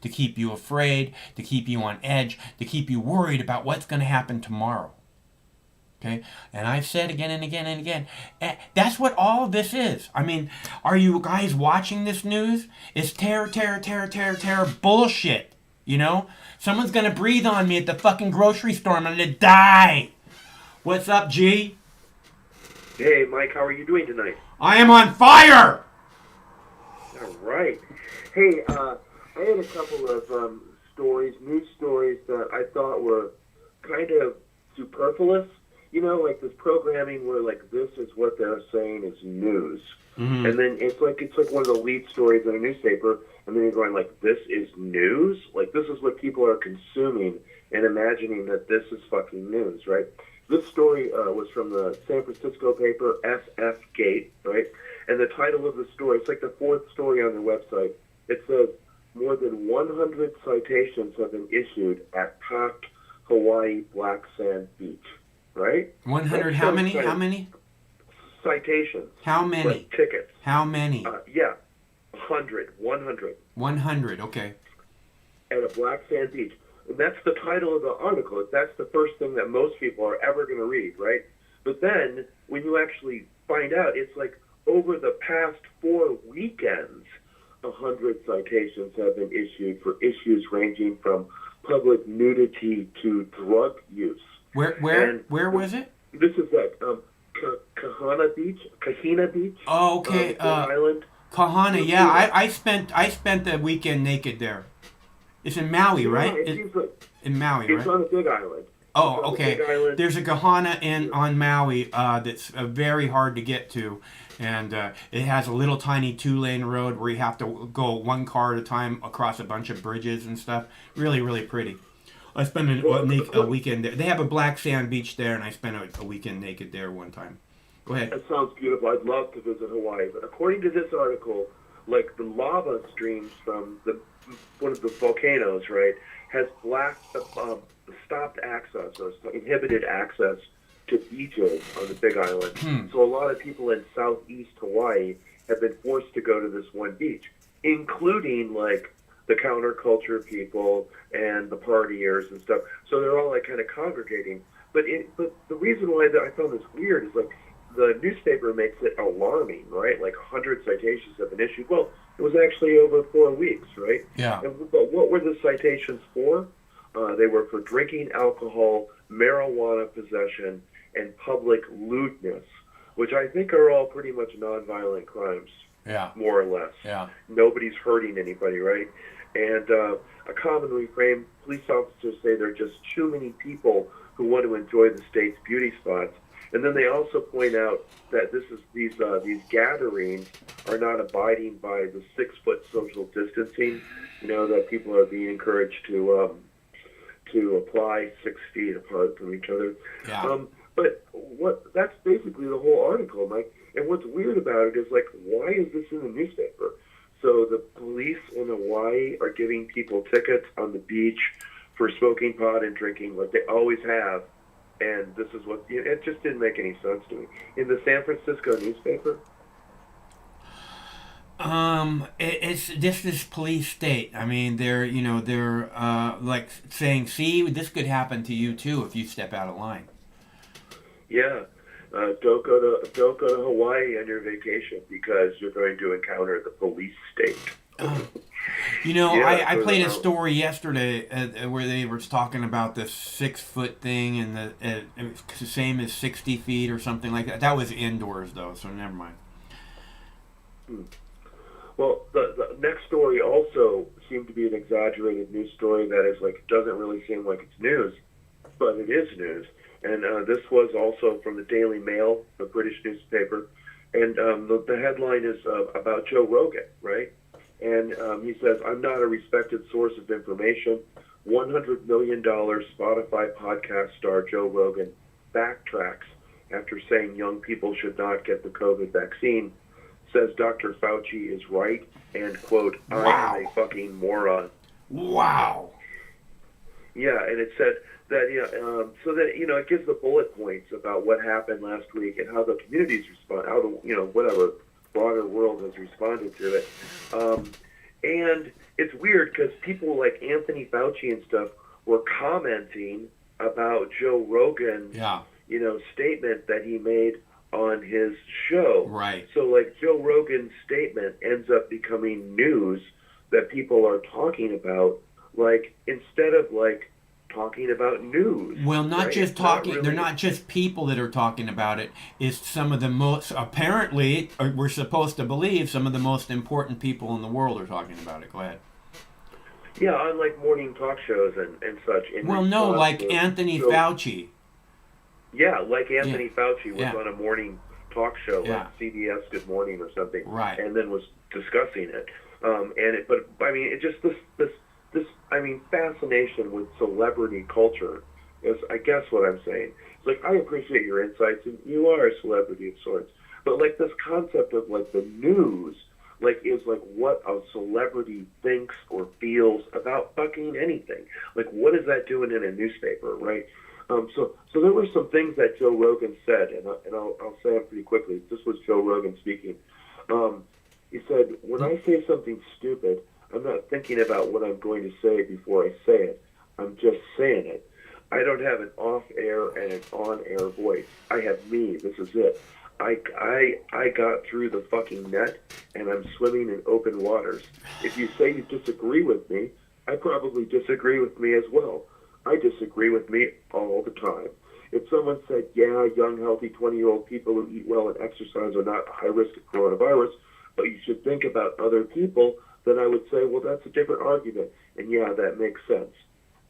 A: to keep you afraid, to keep you on edge, to keep you worried about what's going to happen tomorrow. Okay? And I've said again and again and again, that's what all of this is. I mean, are you guys watching this news? It's terror bullshit. You know? Someone's gonna breathe on me at the fucking grocery store. I'm gonna die. What's up, G?
N: Hey, Mike, how are you doing tonight?
A: I am on fire!
N: All right. Hey, I had a couple of news stories that I thought were kind of superfluous. You know, like this programming where, like, this is what they're saying is news. Mm-hmm. And then it's like one of the lead stories in a newspaper, and then you're going like, this is news? Like, this is what people are consuming and imagining that this is fucking news, right? This story was from the San Francisco paper, SF Gate, right? And the title of the story, it's like the fourth story on their website. It says, more than 100 citations have been issued at packed Hawaii Black Sand Beach, right?
A: 100, how many? How many?
N: Citations.
A: How many?
N: Like tickets.
A: How many?
N: 100.
A: 100, okay.
N: At a Black Sand Beach. And that's the title of the article. That's the first thing that most people are ever going to read, right? But then, when you actually find out, it's like over the past 4 weekends, 100 citations have been issued for issues ranging from public nudity to drug use.
A: Where was it?
N: This is at Kahana Beach.
A: Oh, okay.
N: Island.
A: Kahana, yeah. I spent the weekend naked there. It's in Maui, right?
N: It seems like
A: in Maui, right?
N: It's on a big island.
A: Oh, okay. There's a Kahana on Maui that's very hard to get to, and it has a little tiny 2-lane road where you have to go one car at a time across a bunch of bridges and stuff. Really, really pretty. I spent a weekend there. They have a black sand beach there, and I spent a weekend naked there one time. Go ahead.
N: That sounds beautiful. I'd love to visit Hawaii. But according to this article, like the lava streams from one of the volcanoes, right, has stopped access or inhibited access to beaches on the Big Island. So a lot of people in southeast Hawaii have been forced to go to this one beach, including like the counterculture people and the partiers and stuff. So they're all like kind of congregating. But the reason why I found this weird is like the newspaper makes it alarming, right? Like 100 citations have been issued. Well, it was actually over 4 weeks, right?
A: Yeah.
N: But what were the citations for? They were for drinking alcohol, marijuana possession, and public lewdness, which I think are all pretty much nonviolent crimes.
A: Yeah.
N: More or less.
A: Yeah.
N: Nobody's hurting anybody, right? And a common refrain. Police officers say there are just too many people who want to enjoy the state's beauty spots. And then they also point out that these gatherings are not abiding by the 6-foot social distancing. That people are being encouraged to apply 6 feet apart from each other.
A: Yeah.
N: But that's basically the whole article, Mike. And what's weird about it is, like, why is this in the newspaper? So the police in Hawaii are giving people tickets on the beach for smoking pot and drinking, like they always have. And this is what, it just didn't make any sense to me. In the San Francisco newspaper?
A: This is police state. I mean, they're like saying, see, this could happen to you too if you step out of line.
N: Yeah. Don't go to Hawaii on your vacation because you're going to encounter the police state.
A: I played a story yesterday where they were talking about the 6-foot thing and it was the same as 60 feet or something like that. That was indoors though, so never mind.
N: Well, the next story also seemed to be an exaggerated news story that is doesn't really seem like it's news, but it is news. And this was also from the Daily Mail, the British newspaper. And the headline is about Joe Rogan, right? And he says, I'm not a respected source of information. $100 million Spotify podcast star Joe Rogan backtracks after saying young people should not get the COVID vaccine. Says Dr. Fauci is right, and, quote, I am a fucking moron.
A: Wow.
N: Yeah, and it said that, so that, it gives the bullet points about what happened last week and how the communities respond, how the, whatever broader world has responded to it. And it's weird because people like Anthony Fauci and stuff were commenting about Joe Rogan's, statement that he made on his show.
A: Right.
N: So, Joe Rogan's statement ends up becoming news that people are talking about, instead of, talking about news.
A: Well, not
N: right?
A: just talking, they're not just people that are talking about it. It's some of the most, apparently, we're supposed to believe, some of the most important people in the world are talking about it. Go ahead.
N: Yeah, on, morning talk shows and such.
A: Well, no, like Anthony Fauci.
N: Yeah, like Anthony Fauci was
A: Yeah.
N: on a morning talk show,
A: Yeah.
N: like CBS Good Morning or something,
A: Right.
N: and then was discussing it. It just this fascination with celebrity culture is, I guess, what I'm saying. It's I appreciate your insights, and you are a celebrity of sorts, but this concept of the news, is what a celebrity thinks or feels about fucking anything. What is that doing in a newspaper, right? So there were some things that Joe Rogan said, and I'll say it pretty quickly. This was Joe Rogan speaking. He said, when I say something stupid, I'm not thinking about what I'm going to say before I say it. I'm just saying it. I don't have an off-air and an on-air voice. I have me. This is it. I got through the fucking net, and I'm swimming in open waters. If you say you disagree with me, I probably disagree with me as well. I disagree with me all the time. If someone said, yeah, young, healthy 20-year-old people who eat well and exercise are not high risk of coronavirus, but you should think about other people, then I would say, well, that's a different argument. And yeah, that makes sense.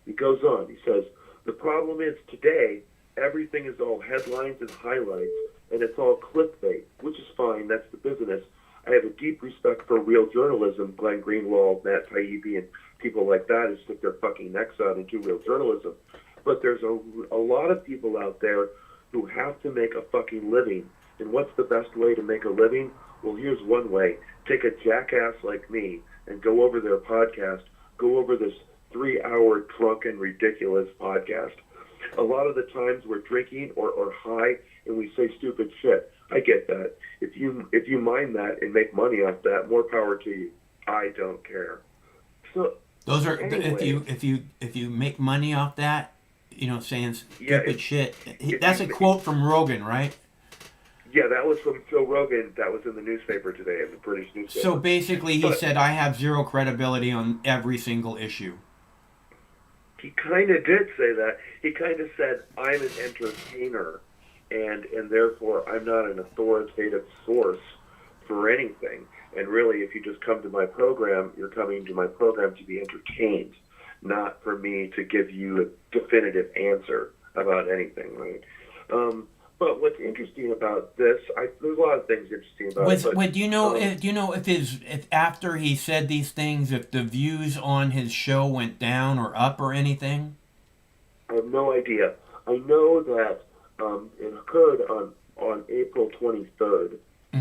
N: He goes on. He says, the problem is today, everything is all headlines and highlights, and it's all clickbait, which is fine. That's the business. I have a deep respect for real journalism, Glenn Greenwald, Matt Taibbi, and people like that who stick their fucking necks out and do real journalism. But there's a lot of people out there who have to make a fucking living. And what's the best way to make a living? Well, here's one way. Take a jackass like me and go over their podcast, go over this 3-hour drunken, ridiculous podcast. A lot of the times we're drinking or high and we say stupid shit. I get that. If you mind that and make money off that, more power to you. I don't care. So
A: those are
N: anyway,
A: if you make money off that, saying stupid shit. That's a quote from Rogan, right?
N: Yeah, that was from Joe Rogan. That was in the newspaper today, in the British newspaper.
A: So basically, he said, I have zero credibility on every single issue.
N: He kind of did say that. He kind of said, I'm an entertainer, and therefore I'm not an authoritative source for anything. And really, if you just come to my program, you're coming to my program to be entertained, not for me to give you a definitive answer about anything, right? But what's interesting about this, there's a lot of things interesting about it. But,
A: do you know if after he said these things, if the views on his show went down or up or anything?
N: I have no idea. I know that it occurred on April 23rd,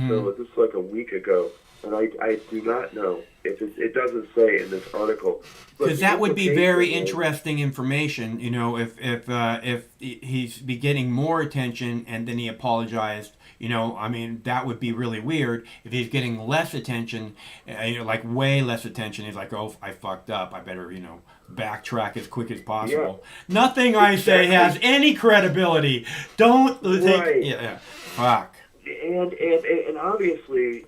N: so this is like a week ago, and I do not know if it doesn't say in this article.
A: Because that would be very interesting information, you know, if he's be getting more attention and then he apologized, you know, I mean, that would be really weird. If he's getting less attention, you know, like way less attention, he's like, oh, I fucked up, I better, you know, backtrack as quick as possible. Yeah. Nothing I say has any credibility. Don't think, yeah, fuck.
N: And obviously,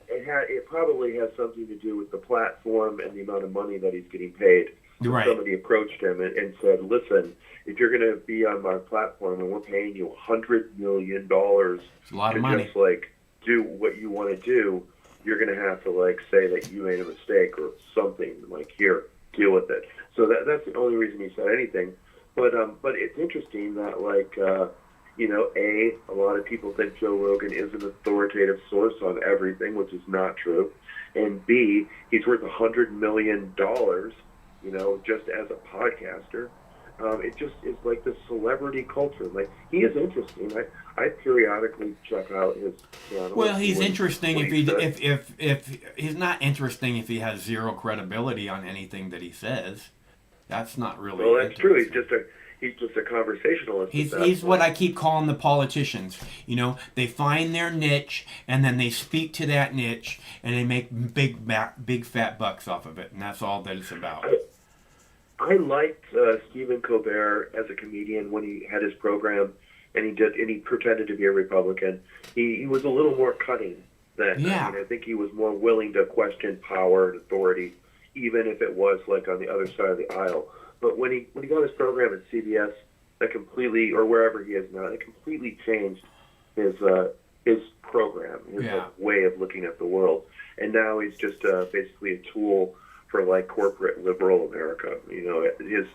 N: it probably has something to do with the platform and the amount of money that he's getting paid.
A: Right.
N: Somebody approached him and said, listen, if you're going to be on our platform and we're paying you $100 million
A: it's a lot of money.
N: Just, like, do what you want to do, you're going to have to, like, say that you made a mistake or something. Like, here, deal with it. So that's the only reason he said anything. But it's interesting that, like, you know, A, a lot of people think Joe Rogan is an authoritative source on everything, which is not true. And B, he's worth $100 million, you know, just as a podcaster. It just is like this celebrity culture. Like, he is interesting. I periodically check out his channel.
A: Well, he's interesting if he's not interesting if he has zero credibility on anything that he says. That's not really.
N: Well, that's true. He's just a conversationalist.
A: He's what I keep calling the politicians. You know, they find their niche and then they speak to that niche and they make big fat bucks off of it, and that's all that it's about.
N: I liked Stephen Colbert as a comedian when he had his program, and he pretended to be a Republican. He was a little more cutting then.
A: Yeah.
N: I mean, I think he was more willing to question power and authority, even if it was like on the other side of the aisle. But when he got his program at CBS, that completely, or wherever he is now, it completely changed his program, his way of looking at the world. And now he's just basically a tool for like corporate liberal America. You know,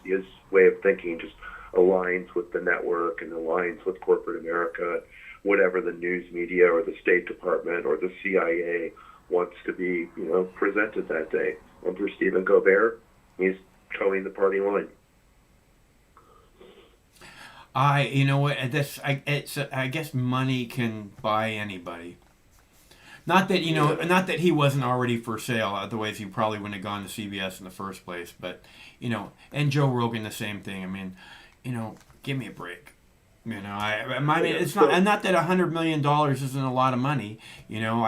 N: his way of thinking just aligns with the network and aligns with corporate America, whatever the news media or the State Department or the CIA wants to be, you know, presented that day. And for Stephen Colbert, he's towing the party line.
A: You know what? I guess money can buy anybody. Not that, you know, not that he wasn't already for sale. Otherwise, he probably wouldn't have gone to CBS in the first place. But, you know, and Joe Rogan, the same thing. I mean, you know, give me a break. You know, I mean, it's not, and not that $100 million isn't a lot of money. You know,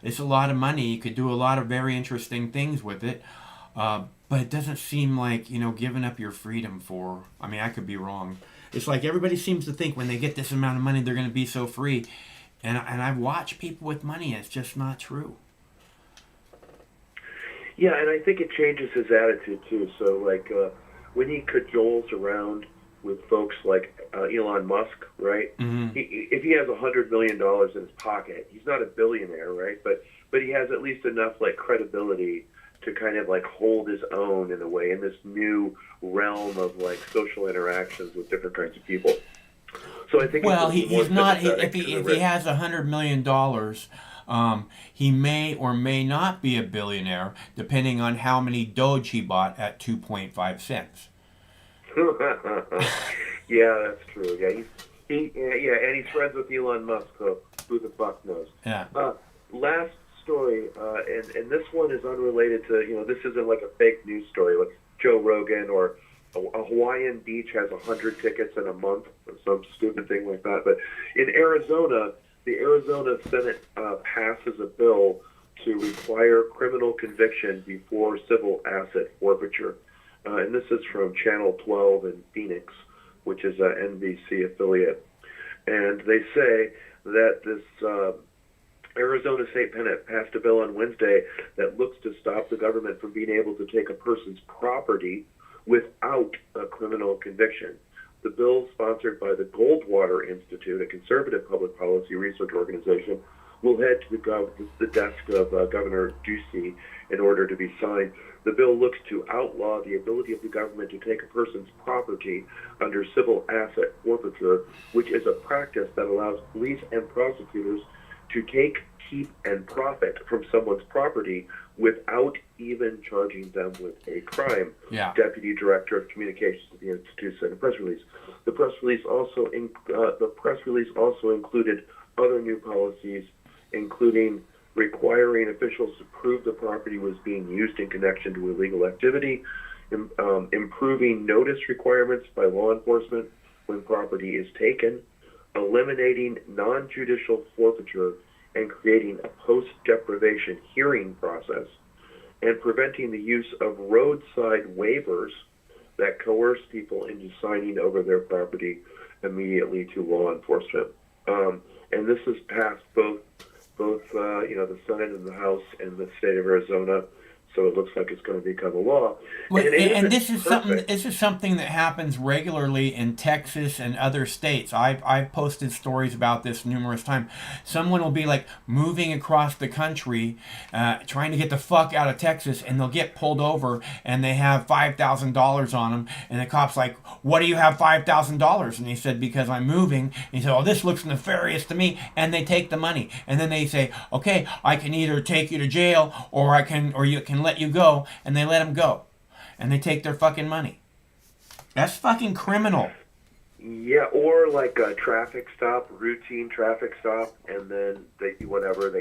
A: it's a lot of money. You could do a lot of very interesting things with it. But it doesn't seem like, you know, giving up your freedom for, I mean, I could be wrong. It's like everybody seems to think when they get this amount of money, they're going to be so free. And I've watched people with money, and it's just not true.
N: Yeah, and I think it changes his attitude, too. So, like, when he cajoles around with folks like Elon Musk, right?
A: Mm-hmm.
N: If he has $100 million in his pocket, he's not a billionaire, right? But he has at least enough, like, credibility to kind of like hold his own in a way in this new realm of like social interactions with different kinds of people. So I think
A: he's not. If he has $100 million, he may or may not be a billionaire, depending on how many Doge he bought at 2.5 cents.
N: Yeah, that's true. Yeah, and he's friends with Elon Musk. So who the fuck knows?
A: Yeah.
N: Last story, and this one is unrelated to, you know, this isn't like a fake news story like Joe Rogan or a Hawaiian beach has 100 tickets in a month or some stupid thing like that. But in Arizona, the Arizona Senate passes a bill to require criminal conviction before civil asset forfeiture. And this is from Channel 12 in Phoenix, which is an NBC affiliate. And they say that this Arizona State Senate passed a bill on Wednesday that looks to stop the government from being able to take a person's property without a criminal conviction. The bill, sponsored by the Goldwater Institute, a conservative public policy research organization, will head to the desk of Governor Ducey in order to be signed. The bill looks to outlaw the ability of the government to take a person's property under civil asset forfeiture, which is a practice that allows police and prosecutors to take, keep, and profit from someone's property without even charging them with a crime.
A: Yeah.
N: Deputy Director of Communications at the Institute said in a press release. The press release also included other new policies, including requiring officials to prove the property was being used in connection to illegal activity, improving notice requirements by law enforcement when property is taken, eliminating non-judicial forfeiture and creating a post-deprivation hearing process, and preventing the use of roadside waivers that coerce people into signing over their property immediately to law enforcement. And this has passed both the Senate and the House in the state of Arizona, so it looks like it's going to become a law.
A: Well, and this is
N: perfect.
A: something that happens regularly in Texas and other states. I've posted stories about this numerous times. Someone will be like moving across the country, trying to get the fuck out of Texas, and they'll get pulled over, and they have $5,000 on them, and the cop's like, "What do you have $5,000?" And he said, "Because I'm moving." And he said, "Oh, this looks nefarious to me," and they take the money, and then they say, "Okay, I can either take you to jail, or you can let you go," and they let them go, and they take their fucking money. That's fucking criminal.
N: Yeah, or like a traffic stop, routine traffic stop, and then they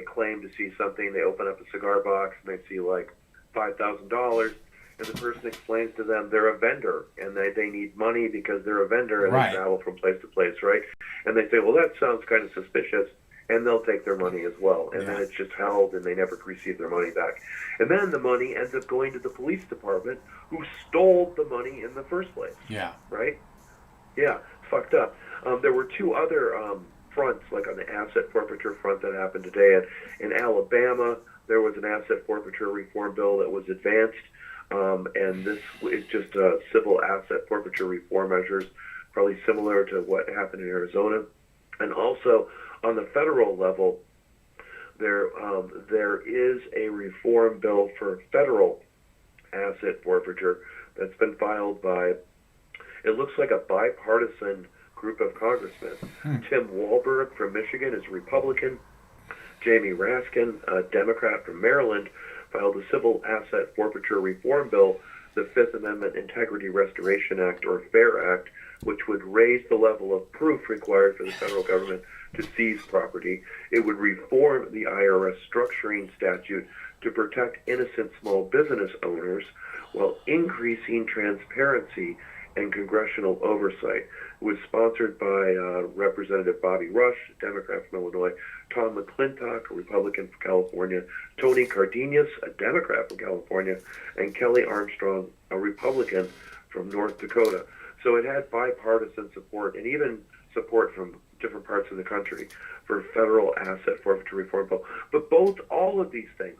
N: claim to see something. They open up a cigar box and they see like $5,000, and the person explains to them they're a vendor and they need money because they're a vendor and
A: Right.
N: they travel from place to place, right? And they say, well, that sounds kind of suspicious. And they'll take their money as well. And then it's just held and they never receive their money back. And then the money ends up going to the police department who stole the money in the first place.
A: Yeah.
N: Right? Yeah, it's fucked up. There were two other fronts, like on the asset forfeiture front that happened today. In Alabama, there was an asset forfeiture reform bill that was advanced. And this is just civil asset forfeiture reform measures, probably similar to what happened in Arizona. And also, on the federal level, there is a reform bill for federal asset forfeiture that's been filed by, it looks like a bipartisan group of congressmen. Tim Walberg from Michigan is a Republican. Jamie Raskin, a Democrat from Maryland, filed a civil asset forfeiture reform bill, the Fifth Amendment Integrity Restoration Act, or FAIR Act, which would raise the level of proof required for the federal government to seize property. It would reform the IRS structuring statute to protect innocent small business owners while increasing transparency and congressional oversight. It was sponsored by Representative Bobby Rush, a Democrat from Illinois, Tom McClintock, a Republican from California, Tony Cardenas, a Democrat from California, and Kelly Armstrong, a Republican from North Dakota. So it had bipartisan support and even support from different parts of the country for federal asset forfeiture reform bill. But all of these things,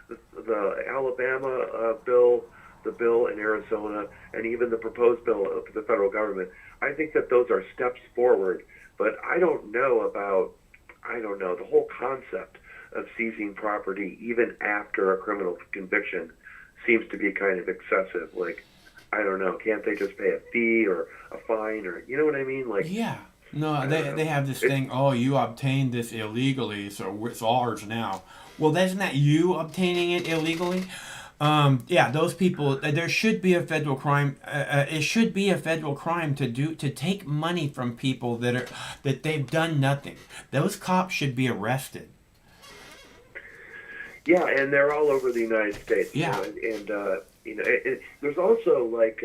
N: the Alabama bill, the bill in Arizona, and even the proposed bill of the federal government, I think that those are steps forward. But I don't know the whole concept of seizing property even after a criminal conviction seems to be kind of excessive. Like, I don't know, can't they just pay a fee or a fine, or you know what I mean? Like,
A: yeah. No, they have this thing, oh, you obtained this illegally, so it's ours now. Well, isn't that you obtaining it illegally? Yeah, those people, there should be a federal crime. It should be a federal crime to take money from people that they've done nothing. Those cops should be arrested.
N: Yeah, and they're all over the United States.
A: Yeah.
N: There's also like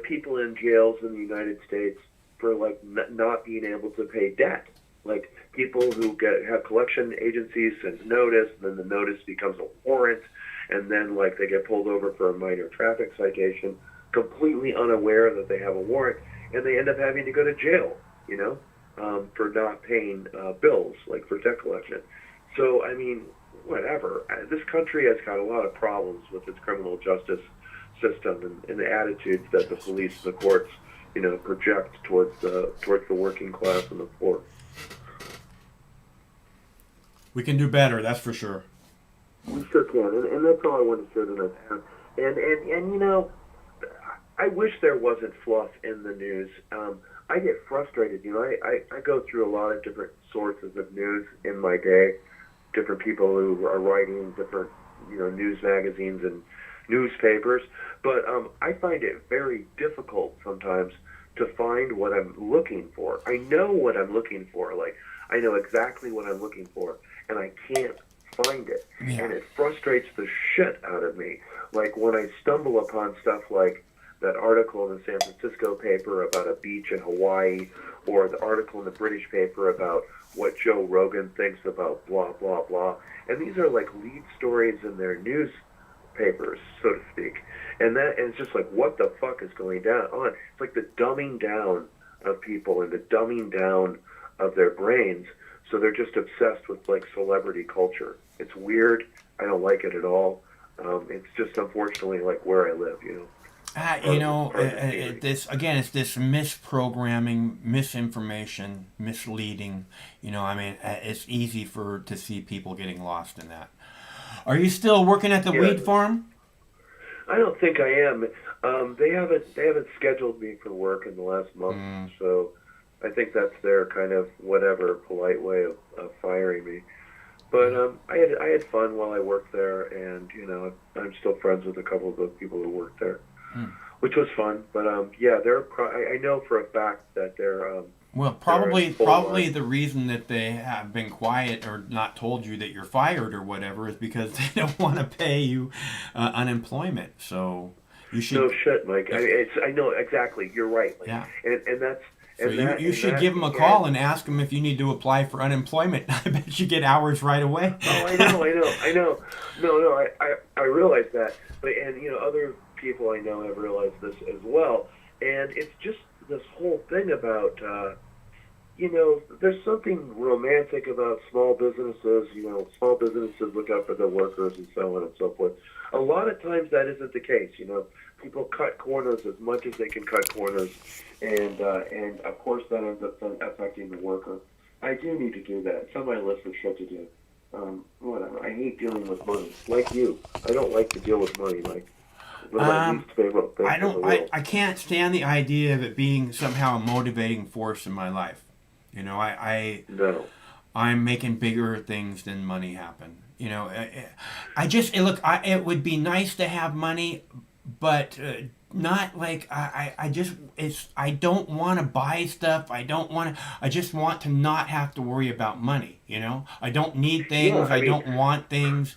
N: people in jails in the United States for like not being able to pay debt. Like people who have collection agencies send notice, and then the notice becomes a warrant, and then like they get pulled over for a minor traffic citation, completely unaware that they have a warrant, and they end up having to go to jail, for not paying bills, like for debt collection. So I mean, whatever. This country has got a lot of problems with its criminal justice system and the attitudes that the police and the courts, project towards the working class and the poor.
A: We can do better, that's for sure.
N: We sure can, and that's all I want to share tonight. And you know, I wish there wasn't fluff in the news. I get frustrated. You know, I go through a lot of different sources of news in my day, different people who are writing different, you know, news magazines and newspapers. But I find it very difficult sometimes to find what I'm looking for. I know what I'm looking for. Like, I know exactly what I'm looking for, and I can't find it.
A: Yeah.
N: And it frustrates the shit out of me. Like when I stumble upon stuff like that article in the San Francisco paper about a beach in Hawaii, or the article in the British paper about what Joe Rogan thinks about blah, blah, blah. And these are like lead stories in their newspapers, so to speak. And it's just like, what the fuck is going on? It's like the dumbing down of people and the dumbing down of their brains. So they're just obsessed with like celebrity culture. It's weird. I don't like it at all. It's just unfortunately like where I live, you know.
A: You know, it's this misprogramming, misinformation, misleading. You know, I mean, it's easy to see people getting lost in that. Are you still working at the weed farm?
N: I don't think I am. They haven't scheduled me for work in the last month, so I think that's their kind of whatever polite way of firing me. But I had fun while I worked there, and you know, I'm still friends with a couple of the people who work there, which was fun. But yeah, I know for a fact that they're
A: well, probably the reason that they have been quiet or not told you that you're fired or whatever is because they don't want to pay you unemployment. So you should.
N: No shit, Mike. I know exactly. You're right. Like,
A: yeah,
N: and that's.
A: So you should give them a call and ask them if you need to apply for unemployment. I bet you get hours right away.
N: Oh, I know. No, I realize that. But, and, you know, other people I know have realized this as well. And it's just this whole thing about, you know, there's something romantic about small businesses. You know, small businesses look out for their workers and so on and so forth. A lot of times that isn't the case, you know. People cut corners as much as they can cut corners, and of course that ends up affecting the worker. I do need to do that. It's on my list of shit to do. Whatever. I hate dealing with money. Like you, I don't like to deal with money. Like,
A: I can't stand the idea of it being somehow a motivating force in my life. You know, I'm making bigger things than money happen. You know, it would be nice to have money, but not like I don't want to buy stuff. I just want to not have to worry about money. You know, I don't need things.
N: Yeah,
A: I don't want things.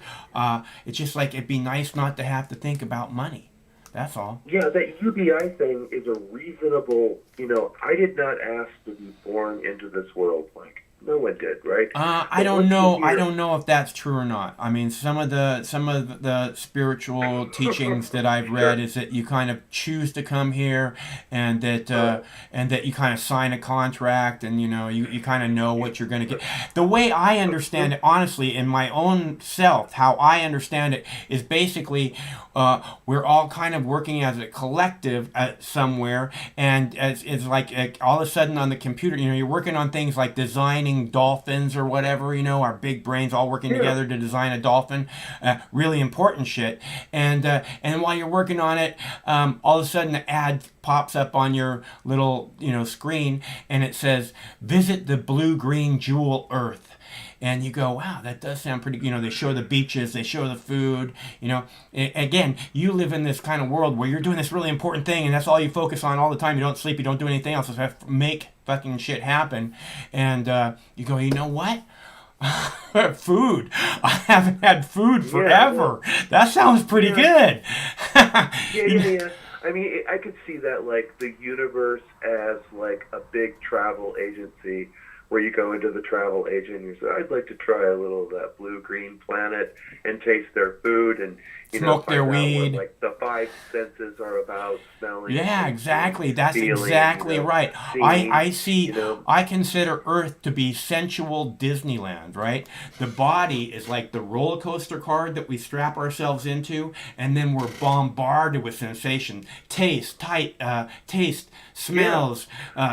A: It's just like it'd be nice not to have to think about money. That's all.
N: Yeah, that UBI thing is a reasonable. You know, I did not ask to be born into this world, Mike. No one did, right?
A: I don't know. I don't know if that's true or not. I mean, some of the spiritual teachings that I've read is that you kind of choose to come here, and that you kind of sign a contract, and you know you kind of know what you're going to get. The way I understand it, honestly, in my own self, how I understand it is basically we're all kind of working as a collective somewhere, and it's like all of a sudden on the computer, you know, you're working on things like designing dolphins or whatever, you know, our big brains all working together to design a dolphin, really important shit. And while you're working on it, all of a sudden an ad pops up on your little, you know, screen, and it says, "Visit the blue green jewel Earth." And you go, wow, that does sound pretty, you know, they show the beaches, they show the food, you know. Again, you live in this kind of world where you're doing this really important thing, and that's all you focus on all the time. You don't sleep, you don't do anything else. You have to make fucking shit happen. And you go, you know what? Food. I haven't had food forever. Yeah. That sounds pretty good.
N: Yeah. I mean, I could see that, like, the universe as, like, a big travel agency where you go into the travel agent and you say, I'd like to try a little of that blue-green planet and taste their food and, you
A: smoke
N: know,
A: their weed.
N: What, like, the five senses are about smelling.
A: Yeah, exactly. That's
N: feeling,
A: exactly
N: you know,
A: right.
N: seeing,
A: I see,
N: you know.
A: I consider Earth to be sensual Disneyland, right? The body is like the roller coaster card that we strap ourselves into, and then we're bombarded with sensation. Taste, smells,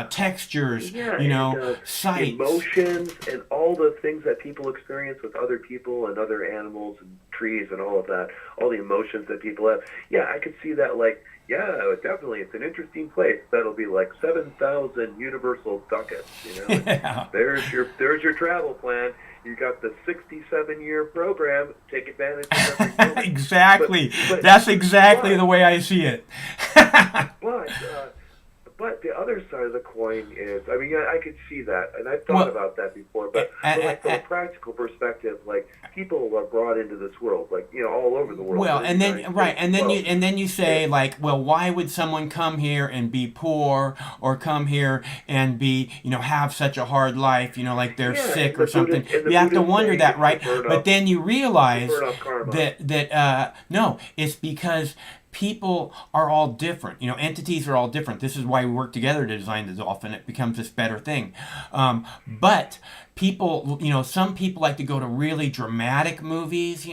A: textures, you know, sight. athletes.
N: emotions and all the things that people experience with other people and other animals and trees and all of that, all the emotions that people have. Yeah, I could see that. Like, yeah, definitely, it's an interesting place. That'll be like 7,000 universal ducats. You know,
A: Yeah.
N: there's your travel plan. You got the 67-year program. Take advantage of every moment.
A: Exactly.
N: But-
A: That's exactly
N: but-
A: the way I see it.
N: But the other side of the coin is, I mean, I could see that, and I've thought
A: Well,
N: about that before. But like from a practical perspective, like people are brought into this world, like all over the world.
A: Well, and then
N: United States.
A: you say like, well, why would someone come here and be poor, or come here and be have such a hard life? Like they're
N: Yeah,
A: sick
N: and
A: or
N: the
A: something.
N: Buddhist- and the
A: You have to
N: Buddhist
A: wonder
N: saying
A: that,
N: it's
A: right?
N: to burn
A: But
N: up-
A: then you realize
N: burn up karma.
A: that no, it's because people are all different. Entities are all different. This is why we work together to design the dolphin. It becomes this better thing. But people, some people like to go to really dramatic movies,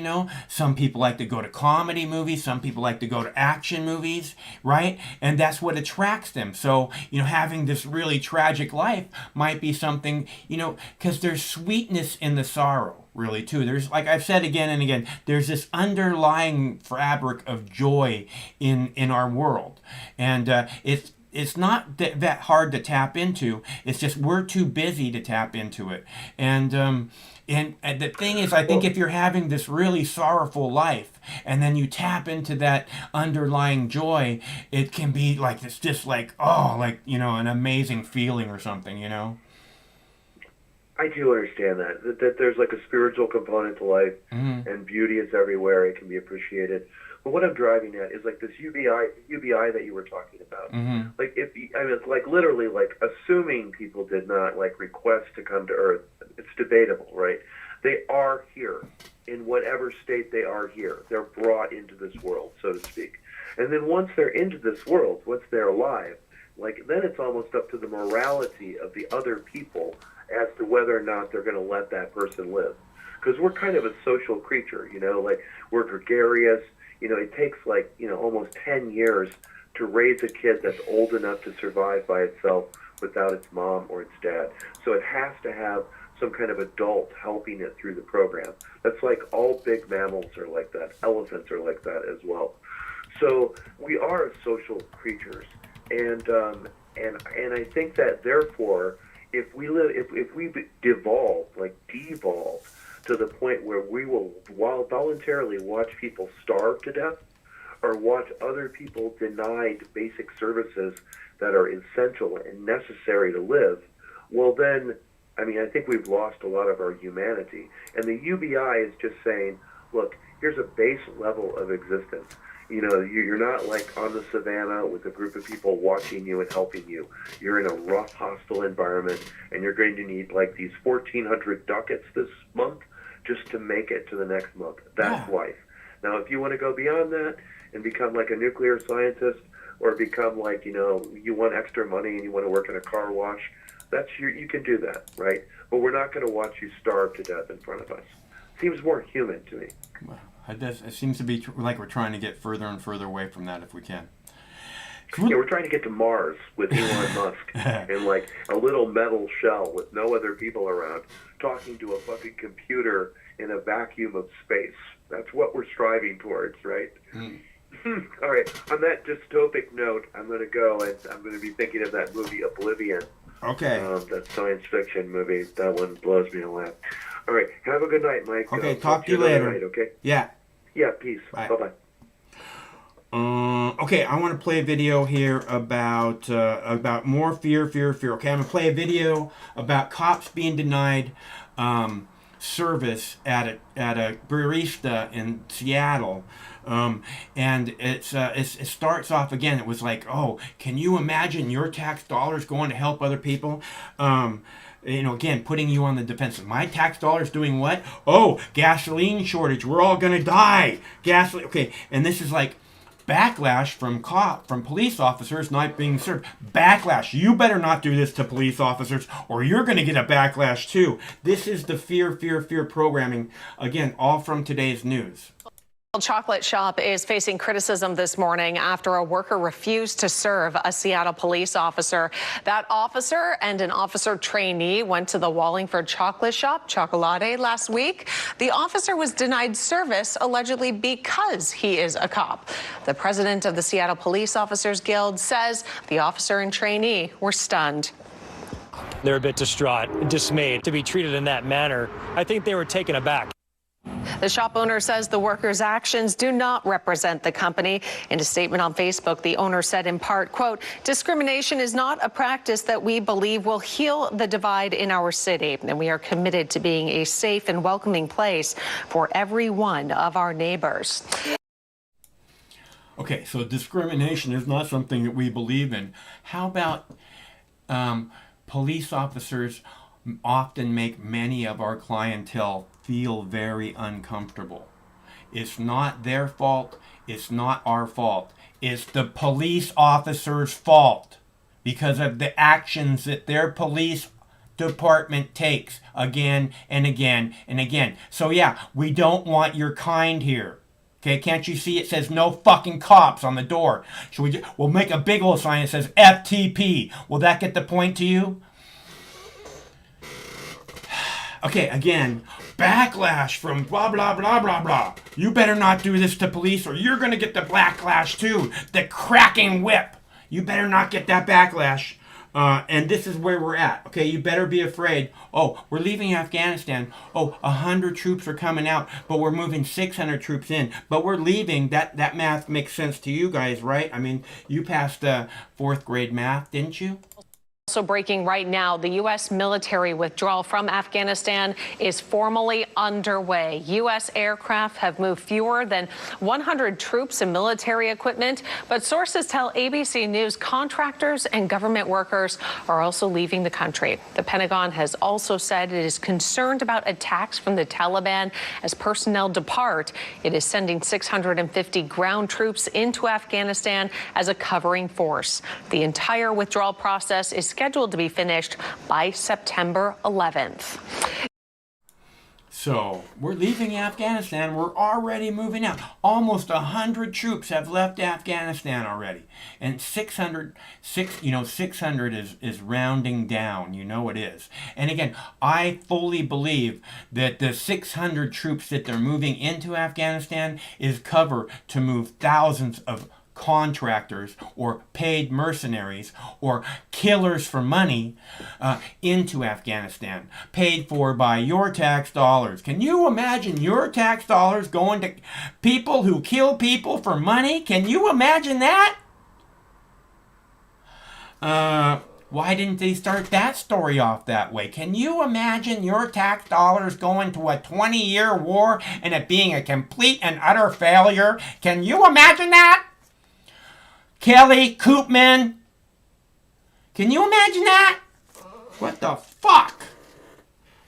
A: Some people like to go to comedy movies. Some people like to go to action movies, right? And that's what attracts them. So, having this really tragic life might be something, because there's sweetness in the sorrow. Really, too. There's, like I've said again and again, there's this underlying fabric of joy in our world, and it's not that hard to tap into. It's just we're too busy to tap into it. And the thing is, I think if you're having this really sorrowful life, and then you tap into that underlying joy, it can be like it's just like an amazing feeling or something.
N: I do understand that there's like a spiritual component to life, and beauty is everywhere. It can be appreciated. But what I'm driving at is like this UBI that you were talking about. Like it's like literally like assuming people did not like request to come to Earth. It's debatable, right? They are here in whatever state they are here. They're brought into this world, so to speak. And then once they're into this world, once they're alive, like then it's almost up to the morality of the other people as to whether or not they're going to let that person live. Because we're kind of a social creature, like we're gregarious. It takes like, almost 10 years to raise a kid that's old enough to survive by itself without its mom or its dad. So it has to have some kind of adult helping it through the program. That's like all big mammals are like that. Elephants are like that as well. So we are social creatures. And I think that therefore, if we devolve to the point where we will voluntarily watch people starve to death or watch other people denied basic services that are essential and necessary to live, well then, I think we've lost a lot of our humanity. And the UBI is just saying, look, here's a base level of existence. You're not like on the savannah with a group of people watching you and helping you. You're in a rough, hostile environment, and you're going to need like these 1,400 ducats this month just to make it to the next month. That's life. Now, if you want to go beyond that and become like a nuclear scientist, or become like, you want extra money and you want to work in a car wash, you can do that, right? But we're not going to watch you starve to death in front of us. Seems more human to me.
A: Well, it seems to be like we're trying to get further and further away from that if we can.
N: Yeah, we're trying to get to Mars with Elon Musk in like a little metal shell with no other people around, talking to a fucking computer in a vacuum of space. That's what we're striving towards, right? All right. On that dystopic note, I'm going to go and I'm going to be thinking of that movie Oblivion.
A: Okay.
N: That science fiction movie. That one blows me away. All right. Have a good night, Mike.
A: Okay. Talk to you later.
N: Night, okay.
A: Yeah.
N: Yeah. Peace. Bye bye.
A: Okay, I want to play a video here about more fear. Okay, I'm gonna play a video about cops being denied service at a barista in Seattle. And it starts off again. It was like, oh, can you imagine your tax dollars going to help other people? Again, putting you on the defensive. My tax dollars doing what? Oh, gasoline shortage. We're all gonna die. Gasoline. Okay, and this is like backlash from police officers not being served. Backlash. You better not do this to police officers or you're going to get a backlash too. This is the fear programming. Again, all from today's news.
E: Chocolate shop is facing criticism this morning after a worker refused to serve a Seattle police officer. That officer and an officer trainee went to the Wallingford chocolate shop, Chocolate, last week. The officer was denied service allegedly because he is a cop. The president of the Seattle Police Officers Guild says the officer and trainee were stunned.
O: They're a bit distraught, dismayed to be treated in that manner. I think they were taken aback.
E: The shop owner says the workers' actions do not represent the company. In a statement on Facebook, the owner said in part, quote, discrimination is not a practice that we believe will heal the divide in our city, and we are committed to being a safe and welcoming place for every one of our neighbors.
A: Okay, so discrimination is not something that we believe in. How about police officers often make many of our clientele feel very uncomfortable. It's not their fault. It's not our fault. It's the police officer's fault because of the actions that their police department takes again and again and again. So yeah, we don't want your kind here. Okay, can't you see it says no fucking cops on the door? We'll make a big old sign that says FTP. Will that get the point to you? Okay, again, backlash from blah, blah, blah, blah, blah. You better not do this to police or you're going to get the backlash too. The cracking whip. You better not get that backlash. And this is where we're at. Okay, you better be afraid. Oh, we're leaving Afghanistan. Oh, 100 troops are coming out, but we're moving 600 troops in. But we're leaving. That math makes sense to you guys, right? I mean, you passed 4th grade math, didn't you?
E: Also breaking right now, the U.S. military withdrawal from Afghanistan is formally underway. U.S. aircraft have moved fewer than 100 troops and military equipment, but sources tell ABC News contractors and government workers are also leaving the country. The Pentagon has also said it is concerned about attacks from the Taliban as personnel depart. It is sending 650 ground troops into Afghanistan as a covering force. The entire withdrawal process is scheduled to be finished by September 11th.
A: So we're leaving Afghanistan. We're already moving out. Almost 100 troops have left Afghanistan already, and 600 is rounding down. You know it is. And again, I fully believe that the 600 troops that they're moving into Afghanistan is cover to move thousands of contractors or paid mercenaries or killers for money into Afghanistan, paid for by your tax dollars. Can you imagine your tax dollars going to people who kill people for money? Can you imagine that? Why didn't they start that story off that way? Can you imagine your tax dollars going to a 20-year war and it being a complete and utter failure? Can you imagine that? Kelly Koopman. Can you imagine that? What the fuck?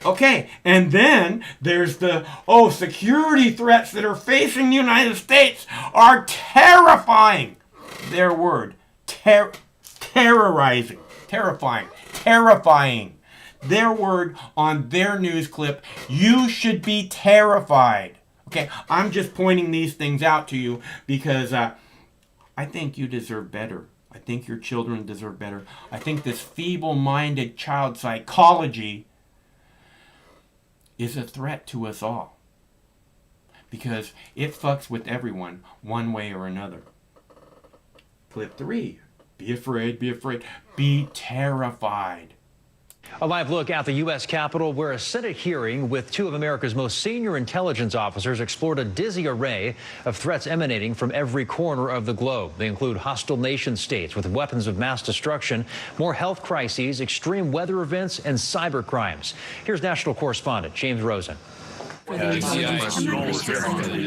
A: Okay, and then there's the, security threats that are facing the United States are terrifying. Their word. Terrorizing. Terrifying. Terrifying. Their word on their news clip. You should be terrified. Okay, I'm just pointing these things out to you because I think you deserve better. I think your children deserve better. I think this feeble-minded child psychology is a threat to us all. Because it fucks with everyone one way or another. Clip 3. Be afraid, be afraid. Be terrified.
P: A live look at the U.S. Capitol, where a Senate hearing with 2 of America's most senior intelligence officers explored a dizzy array of threats emanating from every corner of the globe. They include hostile nation states with weapons of mass destruction, more health crises, extreme weather events, and cyber crimes. Here's national correspondent James Rosen.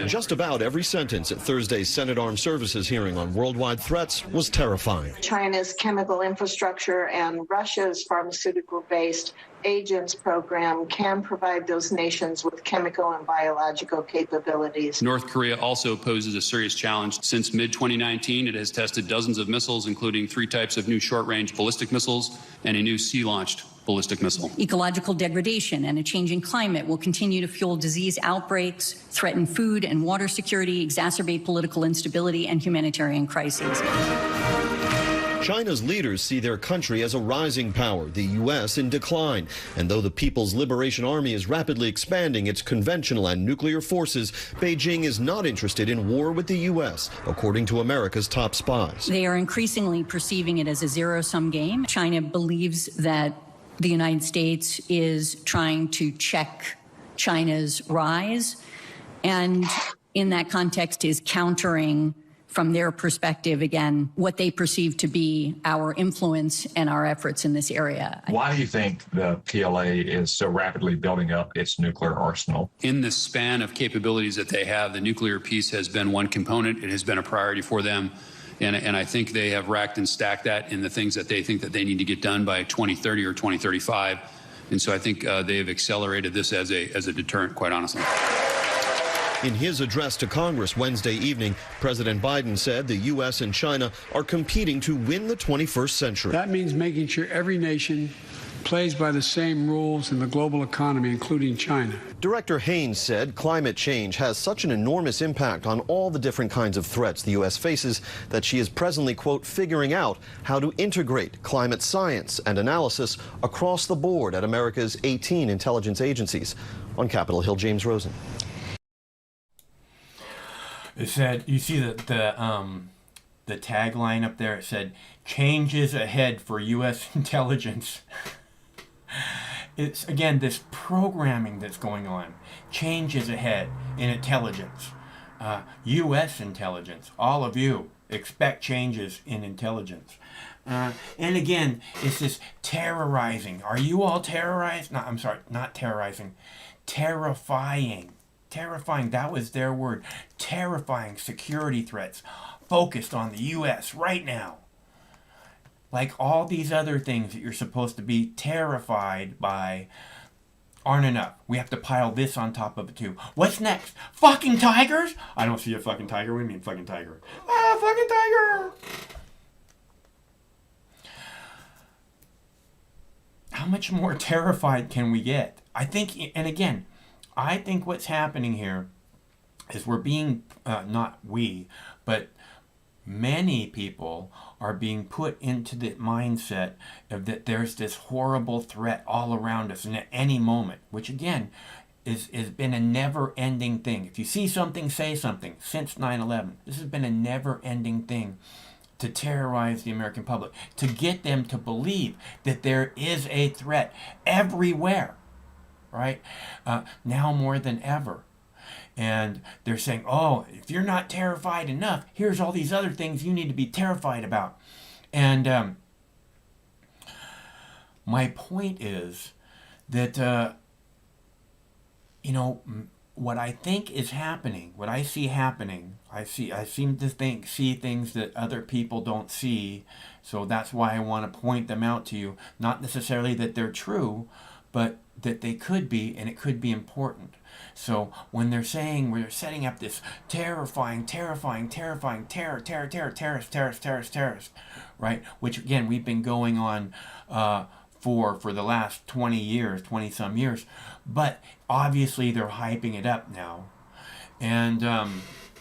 Q: Just about every sentence at Thursday's Senate Armed Services hearing on worldwide threats was terrifying.
R: China's chemical infrastructure and Russia's pharmaceutical-based agents program can provide those nations with chemical and biological capabilities.
S: North Korea also poses a serious challenge. Since mid-2019, it has tested dozens of missiles, including 3 types of new short-range ballistic missiles and a new sea-launched ballistic missile.
T: Ecological degradation and a changing climate will continue to fuel disease outbreaks, threaten food and water security, exacerbate political instability and humanitarian crises.
Q: China's leaders see their country as a rising power, the U.S. in decline. And though the People's Liberation Army is rapidly expanding its conventional and nuclear forces, Beijing is not interested in war with the U.S., according to America's top spies.
T: They are increasingly perceiving it as a zero-sum game. China believes that the United States is trying to check China's rise, and in that context is countering, from their perspective, again, what they perceive to be our influence and our efforts in this area.
U: Why do you think the PLA is so rapidly building up its nuclear arsenal?
S: In the span of capabilities that they have, the nuclear piece has been one component. It has been a priority for them. And I think they have racked and stacked that in the things that they think that they need to get done by 2030 or 2035. And so I think they have accelerated this as a deterrent, quite honestly.
Q: In his address to Congress Wednesday evening, President Biden said the U.S. and China are competing to win the 21st century.
V: That means making sure every nation plays by the same rules in the global economy, including China.
Q: Director Haynes said climate change has such an enormous impact on all the different kinds of threats the U.S. faces that she is presently, quote, figuring out how to integrate climate science and analysis across the board at America's 18 intelligence agencies. On Capitol Hill, James Rosen.
A: It said, you see the tagline up there, it said, changes ahead for U.S. intelligence. It's, again, this programming that's going on. Changes ahead in intelligence. U.S. intelligence. All of you expect changes in intelligence. And again, it's this terrorizing. Are you all terrorized? No, I'm sorry, not terrorizing. Terrifying. Terrifying, that was their word. Terrifying security threats focused on the U.S. right now. Like all these other things that you're supposed to be terrified by aren't enough. We have to pile this on top of it too. What's next? Fucking tigers? I don't see a fucking tiger. What do you mean fucking tiger? Ah, fucking tiger! How much more terrified can we get? I think, and again, I think what's happening here is we're being, not we, but many people are being put into the mindset of that there's this horrible threat all around us and at any moment, which again has been a never-ending thing. If you see something, say something. Since 9/11, this has been a never-ending thing to terrorize the American public, to get them to believe that there is a threat everywhere, right? Now more than ever. And they're saying, oh, if you're not terrified enough, here's all these other things you need to be terrified about. And my point is that, you know, what I think is happening, what I see happening, I seem to see things that other people don't see. So that's why I want to point them out to you. Not necessarily that they're true, but that they could be, and it could be important. So when they're saying, we're setting up this terrifying, terrorist, right? Which again, we've been going on for the last 20 years, 20 some years, but obviously they're hyping it up now. And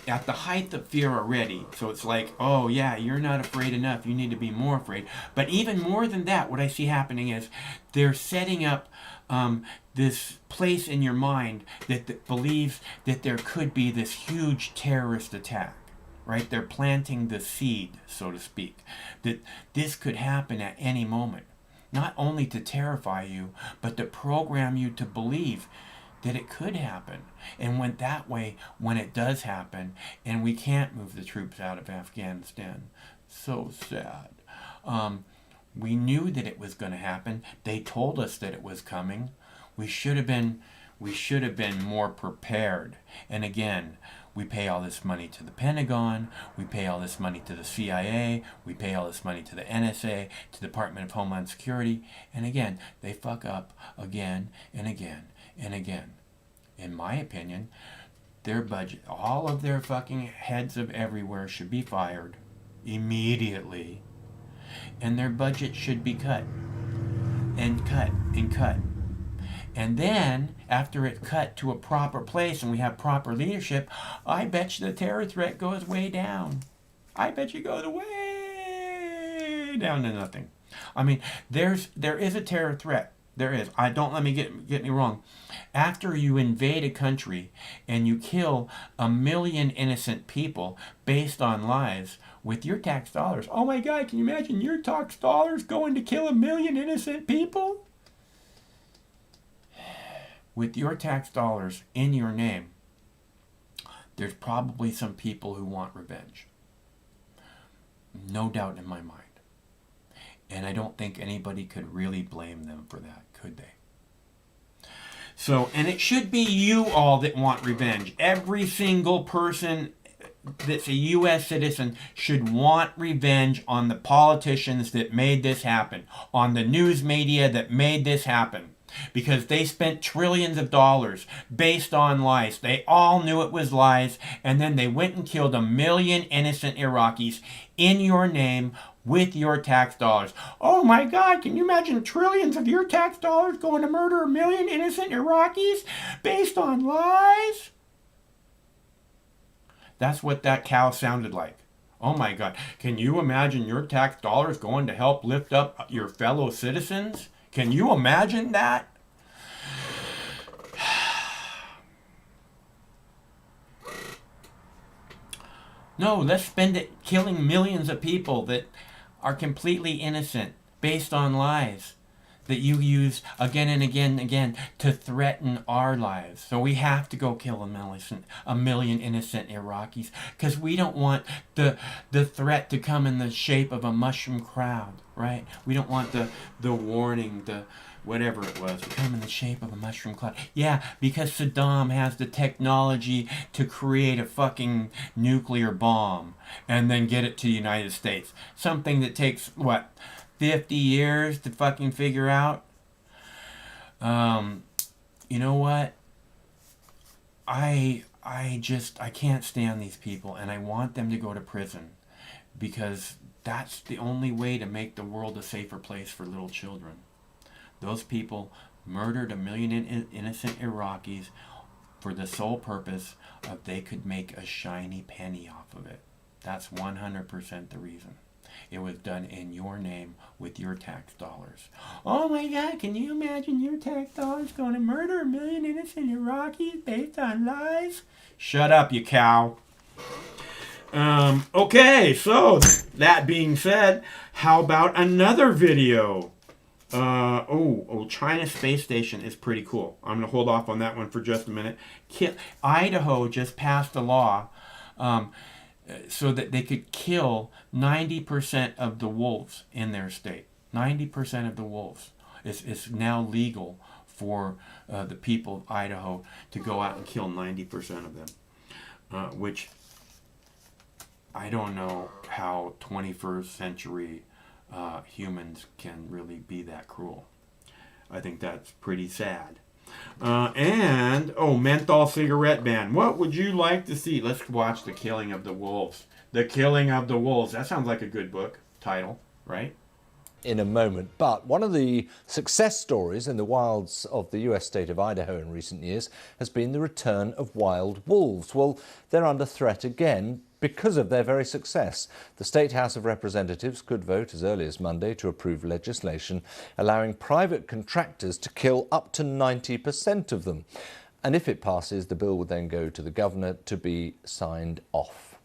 A: at the height of fear already, so it's like, oh yeah, you're not afraid enough, you need to be more afraid. But even more than that, what I see happening is they're setting up this place in your mind that believes that there could be this huge terrorist attack, right? They're planting the seed, so to speak, that this could happen at any moment. Not only to terrify you, but to program you to believe that it could happen. And when that way, when it does happen, and we can't move the troops out of Afghanistan, so sad. We knew that it was going to happen. They told us that it was coming. We should have been more prepared. And again, we pay all this money to the Pentagon, we pay all this money to the CIA, we pay all this money to the NSA, to the Department of Homeland Security, and again, they fuck up again and again and again. In my opinion, their budget, all of their fucking heads of everywhere should be fired immediately, and their budget should be cut. and cut and cut. And then, after it's cut to a proper place and we have proper leadership, I bet you the terror threat goes way down. I bet you it goes way down to nothing. I mean, there is a terror threat. There is. Let me get me wrong. After you invade a country and you kill 1 million innocent people based on lies with your tax dollars, oh my God, can you imagine your tax dollars going to kill 1 million innocent people? With your tax dollars in your name, there's probably some people who want revenge. No doubt in my mind. And I don't think anybody could really blame them for that, could they? So, and it should be you all that want revenge. Every single person that's a U.S. citizen should want revenge on the politicians that made this happen, on the news media that made this happen. Because they spent trillions of dollars based on lies. They all knew it was lies, and then they went and killed 1 million innocent Iraqis in your name with your tax dollars. Oh my God, can you imagine trillions of your tax dollars going to murder 1 million innocent Iraqis based on lies? That's what that cow sounded like. Oh my God, can you imagine your tax dollars going to help lift up your fellow citizens? Can you imagine that? No, let's spend it killing millions of people that are completely innocent based on lies that you use again and again and again to threaten our lives. So we have to go kill 1 million innocent Iraqis because we don't want the threat to come in the shape of a mushroom cloud, right? We don't want the warning, the whatever it was, to come in the shape of a mushroom cloud. Yeah, because Saddam has the technology to create a fucking nuclear bomb and then get it to the United States. Something that takes, 50 years to fucking figure out? You know what? I can't stand these people, and I want them to go to prison because that's the only way to make the world a safer place for little children. Those people murdered 1 million innocent Iraqis for the sole purpose of they could make a shiny penny off of it. That's 100% the reason. It was done in your name with your tax dollars. Oh my God, can you imagine your tax dollars going to murder 1 million innocent Iraqis based on lies? Shut up, you cow. Okay, so that being said, how about another video? China Space Station is pretty cool. I'm going to hold off on that one for just a minute. Idaho just passed a law so that they could kill 90% of the wolves in their state. 90% of the wolves. It's now legal for the people of Idaho to go out and kill 90% of them. Which I don't know how 21st century humans can really be that cruel. I think that's pretty sad. Menthol cigarette ban. What would you like to see? Let's watch The Killing of the Wolves. The Killing of the Wolves. That sounds like a good book title, right?
B: In a moment. But one of the success stories in the wilds of the US state of Idaho in recent years has been the return of wild wolves. Well, they're under threat again because of their very success. The State House of Representatives could vote as early as Monday to approve legislation allowing private contractors to kill up to 90% of them. And if it passes, the bill would then go to the governor to be signed off.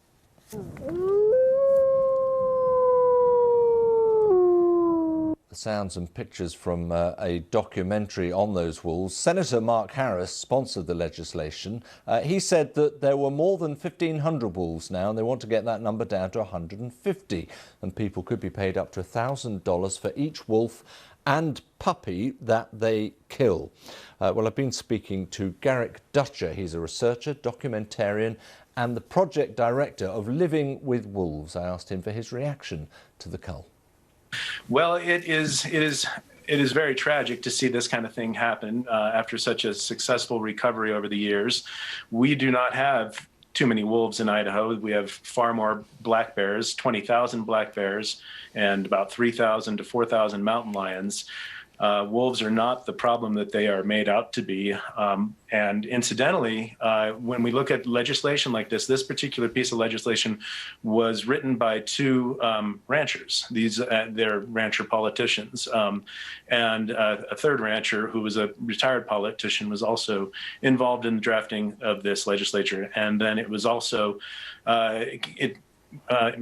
B: Sounds and pictures from a documentary on those wolves. Senator Mark Harris sponsored the legislation. He said that there were more than 1,500 wolves now, and they want to get that number down to 150. And people could be paid up to $1,000 for each wolf and puppy that they kill. Well, I've been speaking to Garrick Dutcher. He's a researcher, documentarian, and the project director of Living with Wolves. I asked him for his reaction to the cull.
C: Well, it is very tragic to see this kind of thing happen after such a successful recovery over the years. We do not have too many wolves in Idaho. We have far more black bears, 20,000 black bears, and about 3,000 to 4,000 mountain lions. Wolves are not the problem that they are made out to be. And incidentally, when we look at legislation like this particular piece of legislation was written by two ranchers. They're rancher politicians. And a third rancher who was a retired politician was also involved in the drafting of this legislature. And then it was also,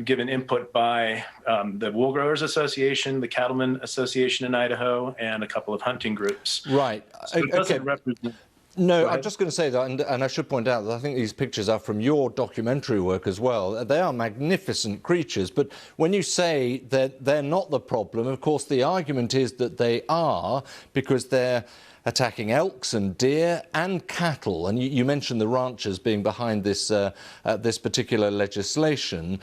C: given input by the Wool Growers Association, the Cattlemen Association in Idaho, and a couple of hunting groups.
B: Right.
C: So it doesn't represent.
B: No, I'm just going to say that, and I should point out that I think these pictures are from your documentary work as well. They are magnificent creatures, but when you say that they're not the problem, of course, the argument is that they are, because they're attacking elks and deer and cattle. And you mentioned the ranchers being behind this, this particular legislation,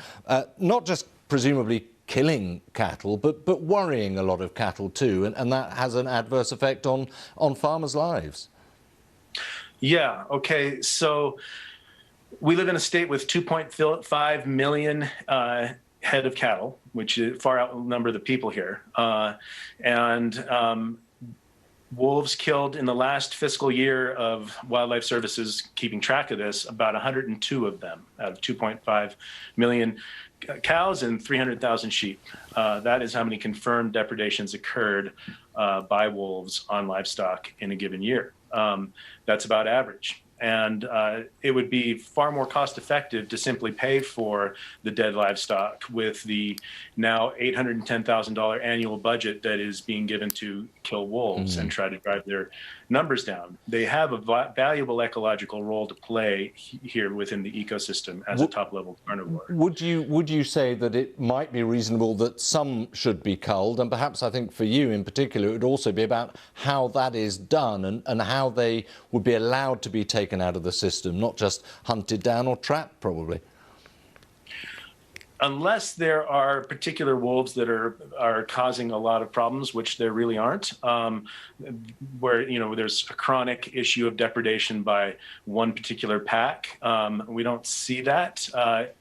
B: not just presumably killing cattle, but worrying a lot of cattle too, and that has an adverse effect on farmers' lives.
C: Yeah, okay, so we live in a state with 2.5 million head of cattle, which far outnumber the people here. Wolves killed in the last fiscal year of Wildlife Services keeping track of this, about 102 of them out of 2.5 million cows and 300,000 sheep. That is how many confirmed depredations occurred by wolves on livestock in a given year. That's about average. And it would be far more cost effective to simply pay for the dead livestock with the now $810,000 annual budget that is being given to kill wolves and try to drive their numbers down. They have a valuable ecological role to play here within the ecosystem as a top-level carnivore.
B: Would you say that it might be reasonable that some should be culled? And perhaps I think for you in particular, it would also be about how that is done and how they would be allowed to be taken out of the system, not just hunted down or trapped, probably.
C: Unless there are particular wolves that are causing a lot of problems, which there really aren't, where there's a chronic issue of depredation by one particular pack, we don't see that.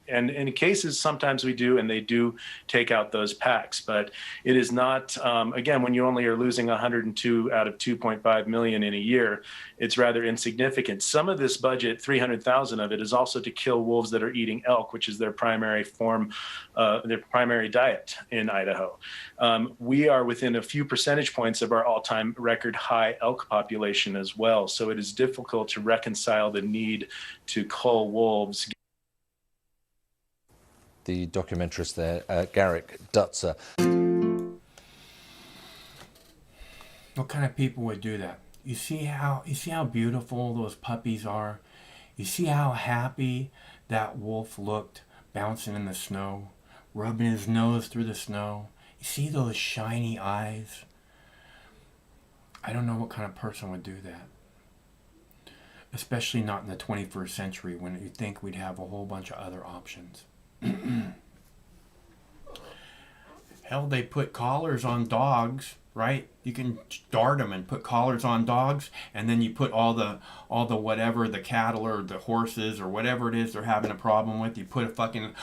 C: And in cases, sometimes we do, and they do take out those packs. But it is not, again, when you only are losing 102 out of 2.5 million in a year, it's rather insignificant. Some of this budget, 300,000 of it, is also to kill wolves that are eating elk, which is their primary form, their primary diet in Idaho. We are within a few percentage points of our all-time record high elk population as well. So it is difficult to reconcile the need to cull wolves.
B: The documentarist there, Garrick Dutzer.
A: What kind of people would do that? You see how beautiful those puppies are? You see how happy that wolf looked bouncing in the snow, rubbing his nose through the snow? You see those shiny eyes? I don't know what kind of person would do that. Especially not in the 21st century when you'd think we'd have a whole bunch of other options. Hell, they put collars on dogs, right? You can dart them and put collars on dogs, and then you put all the whatever, the cattle or the horses or whatever it is they're having a problem with, you put a fucking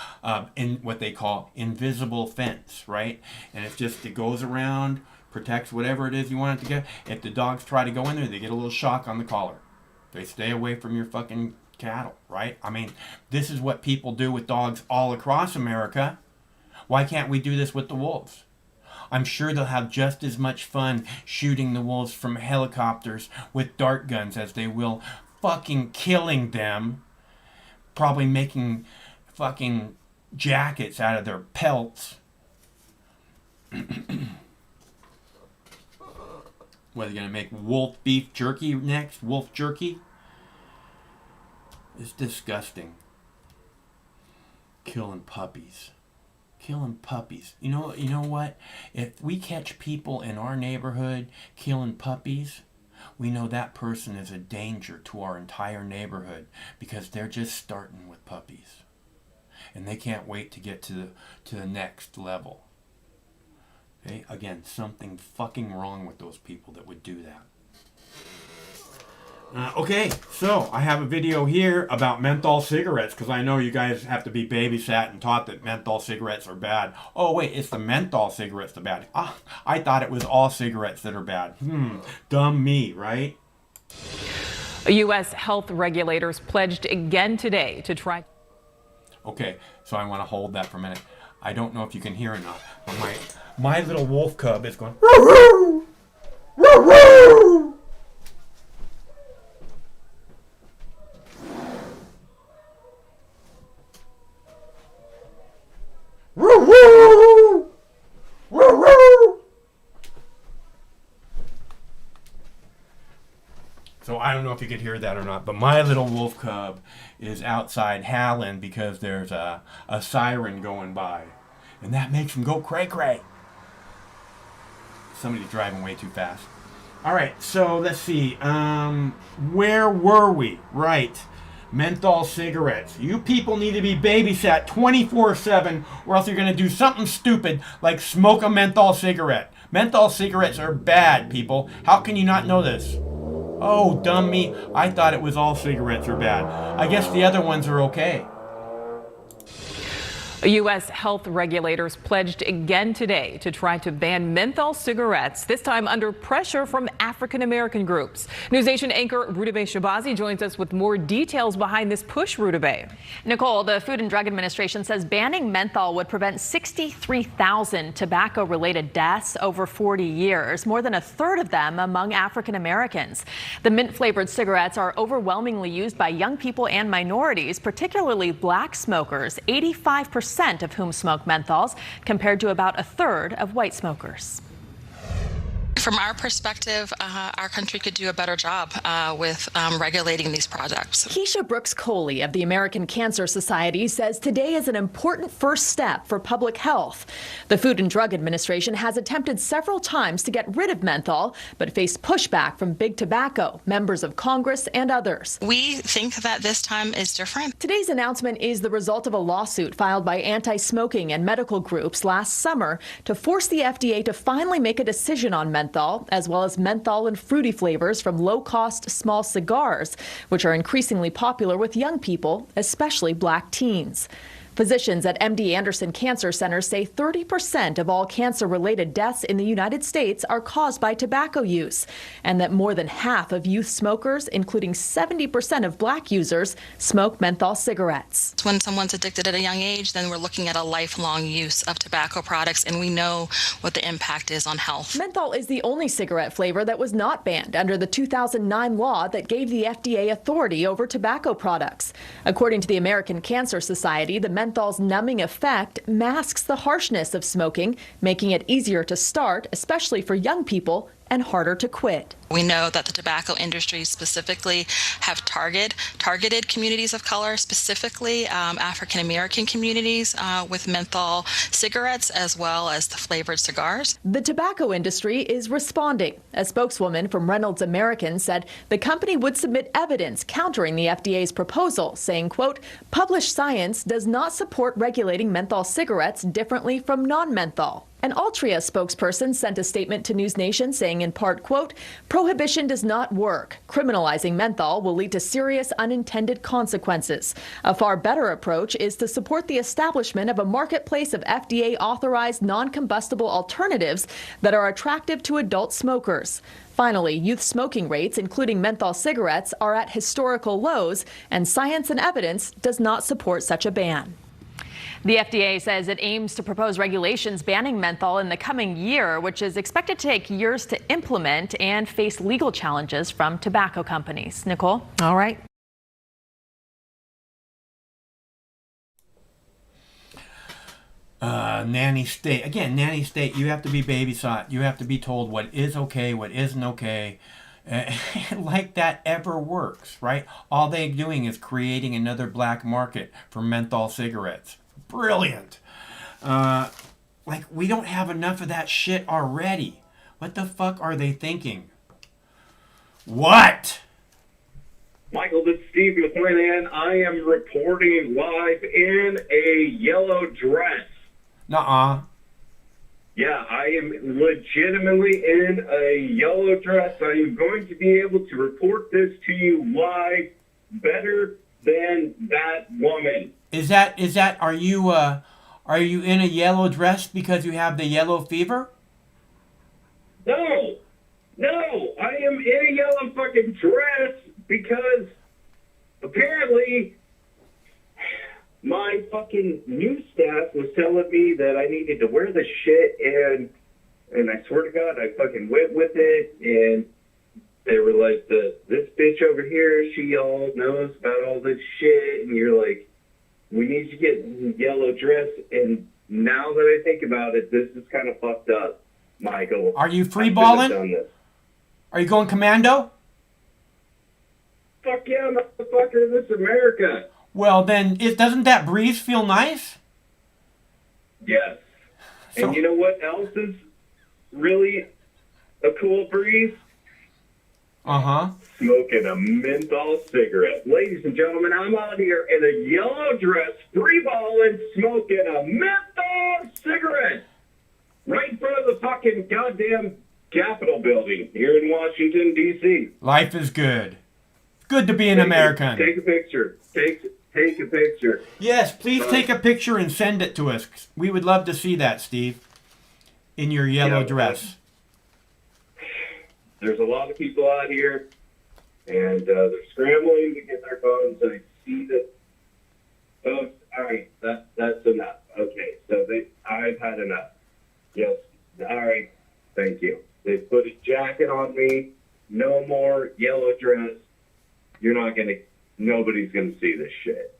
A: in what they call invisible fence, right? And it goes around, protects whatever it is you want it to get. If the dogs try to go in there, they get a little shock on the collar. They stay away from your fucking cattle, right? I mean, this is what people do with dogs all across America. Why can't we do this with the wolves? I'm sure they'll have just as much fun shooting the wolves from helicopters with dart guns as they will fucking killing them, probably making fucking jackets out of their pelts. What, are they gonna make wolf beef jerky next? Wolf jerky? It's disgusting. Killing puppies. Killing puppies. You know what? If we catch people in our neighborhood killing puppies, we know that person is a danger to our entire neighborhood because they're just starting with puppies. And they can't wait to get to the next level. Okay? Again, something fucking wrong with those people that would do that. Okay, so I have a video here about menthol cigarettes because I know you guys have to be babysat and taught that menthol cigarettes are bad. Oh wait, it's the menthol cigarettes that are bad. I thought it was all cigarettes that are bad. Dumb me, right?
E: U.S. health regulators pledged again today to try.
A: Okay, so I want to hold that for a minute. I don't know if you can hear or not, but my little wolf cub is going. Roo-roo! Roo-roo! Woo-woo! Woo-woo! So I don't know if you could hear that or not, but my little wolf cub is outside howling because there's a siren going by. And that makes him go cray-cray. Somebody's driving way too fast. All right, so let's see. Where were we? Right. Menthol cigarettes. You people need to be babysat 24/7 or else you're going to do something stupid like smoke a menthol cigarette. Menthol cigarettes are bad, people. How can you not know this? Oh, dumb me. I thought it was all cigarettes are bad. I guess the other ones are okay.
E: U.S. health regulators pledged again today to try to ban menthol cigarettes, this time under pressure from African-American groups. NewsNation anchor Rudabeh Shahbazi joins us with more details behind this push, Rudabeh.
D: Nicole, the Food and Drug Administration says banning menthol would prevent 63,000 tobacco-related deaths over 40 years, more than a third of them among African-Americans. The mint-flavored cigarettes are overwhelmingly used by young people and minorities, particularly black smokers. 85% of whom smoke menthols, compared to about a third of white smokers.
G: From our perspective, our country could do a better job with regulating these products.
D: Keisha Brooks Coley of the American Cancer Society says today is an important first step for public health. The Food and Drug Administration has attempted several times to get rid of menthol, but faced pushback from Big Tobacco, members of Congress, and others.
G: We think that this time is different.
D: Today's announcement is the result of a lawsuit filed by anti-smoking and medical groups last summer to force the FDA to finally make a decision on menthol, as well as menthol and fruity flavors from low-cost small cigars, which are increasingly popular with young people, especially black teens. Physicians at MD Anderson Cancer Center say 30% of all cancer-related deaths in the United States are caused by tobacco use, and that more than half of youth smokers, including 70% of black users, smoke menthol cigarettes.
G: When someone's addicted at a young age, then we're looking at a lifelong use of tobacco products, and we know what the impact is on health.
D: Menthol is the only cigarette flavor that was not banned under the 2009 law that gave the FDA authority over tobacco products. According to the American Cancer Society, the menthol's numbing effect masks the harshness of smoking, making it easier to start, especially for young people, and harder to quit.
G: We know that the tobacco industry specifically have targeted communities of color, specifically African American communities with menthol cigarettes as well as the flavored cigars.
D: The tobacco industry is responding. A spokeswoman from Reynolds American said the company would submit evidence countering the FDA's proposal, saying, quote, published science does not support regulating menthol cigarettes differently from non-menthol. An Altria spokesperson sent a statement to NewsNation saying in part, quote, prohibition does not work. Criminalizing menthol will lead to serious unintended consequences. A far better approach is to support the establishment of a marketplace of FDA-authorized non-combustible alternatives that are attractive to adult smokers. Finally, youth smoking rates, including menthol cigarettes, are at historical lows, and science and evidence does not support such a ban. The FDA says it aims to propose regulations banning menthol in the coming year, which is expected to take years to implement and face legal challenges from tobacco companies. Nicole?
E: All right.
A: Nanny state. Again, nanny state, you have to be babysat. You have to be told what is okay, what isn't okay. Like that ever works, right? All they're doing is creating another black market for menthol cigarettes. Brilliant. Like, we don't have enough of that shit already. What the fuck are they thinking? What?
W: Michael, this is Steve McClanahan. I am reporting live in a yellow dress.
A: Nuh-uh.
W: Yeah, I am legitimately in a yellow dress. I am going to be able to report this to you live better than that woman.
A: Are you in a yellow dress because you have the yellow fever?
W: No, I am in a yellow fucking dress because apparently my fucking news staff was telling me that I needed to wear this shit, and I swear to God, I fucking went with it, and they were like, this bitch over here, she all knows about all this shit, and you're like, we need to get yellow dress, and now that I think about it, this is kind of fucked up, Michael.
A: Are you free balling? Are you going commando?
W: Fuck yeah, motherfucker, this is America.
A: Well, then, doesn't that breeze feel nice?
W: Yes. And you know what else is really a cool breeze?
A: Uh-huh.
W: Smoking a menthol cigarette. Ladies and gentlemen, I'm out here in a yellow dress, free balling, smoking a menthol cigarette. Right in front of the fucking goddamn Capitol building here in Washington, D.C.
A: Life is good. Good to be an American.
W: Take a picture. Take a picture.
A: Yes, please take a picture and send it to us. We would love to see that, Steve, in your yellow dress.
W: There's a lot of people out here, and they're scrambling to get their phones. I see that. Folks, all right, that's enough. Okay, so I've had enough. Yes, all right, thank you. They put a jacket on me. No more yellow dress. Nobody's gonna see this shit.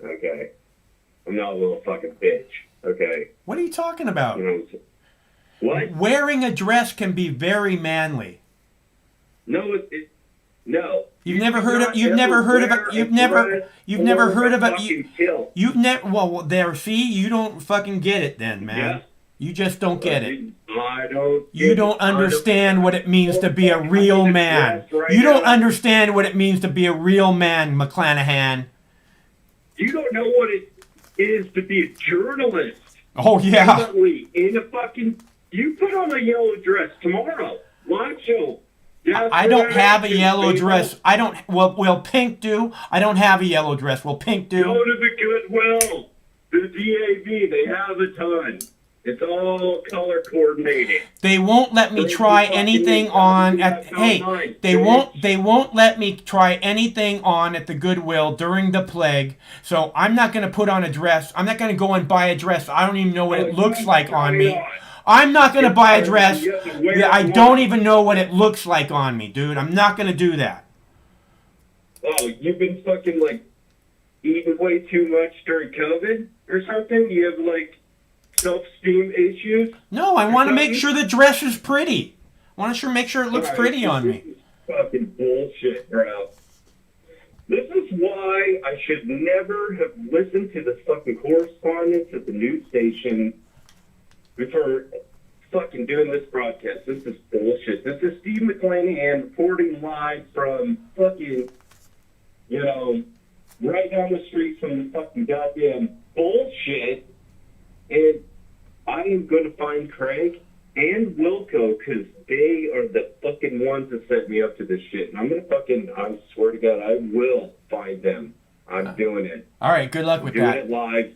W: Okay, I'm not a little fucking bitch. Okay.
A: What are you talking about?
W: What?
A: Wearing a dress can be very manly.
W: No, no.
A: You've never heard of well, there, see, you don't fucking get it then, man.
W: Yeah.
A: You just don't get it.
W: I don't.
A: You don't understand what it means to be a real man. You don't understand what it means to be a real man, McClanahan.
W: You don't know what it is to be a journalist.
A: Oh, yeah.
W: You put on a yellow dress tomorrow. Macho.
A: I don't have a yellow dress. I don't. Will Pink do? I don't have a yellow dress. Will Pink do?
W: Go to the Goodwill. The DAV, they have a ton. It's all color coordinated.
A: They won't let me try anything on at. Hey, they won't let me try anything on at the Goodwill during the plague. So I'm not going to put on a dress. I'm not going to go and buy a dress. I don't even know what it looks like on me. I'm not going to buy a dress. I don't even know what it looks like on me, dude. I'm not going to do that.
W: Oh, you've been fucking eating way too much during COVID or something? You have self-esteem issues?
A: No, I want to make sure the dress is pretty. I want to make sure it looks pretty on me.
W: This is fucking bullshit, bro. This is why I should never have listened to the fucking correspondence at the news station before fucking doing this broadcast. This is bullshit. This is Steve McClanahan reporting live from fucking, right down the street from the fucking goddamn bullshit. And I am going to find Craig and Wilco because they are the fucking ones that set me up to this shit. And I'm going to I swear to God, I will find them. I'm doing it.
A: All right, good luck with that.
W: Doing it live.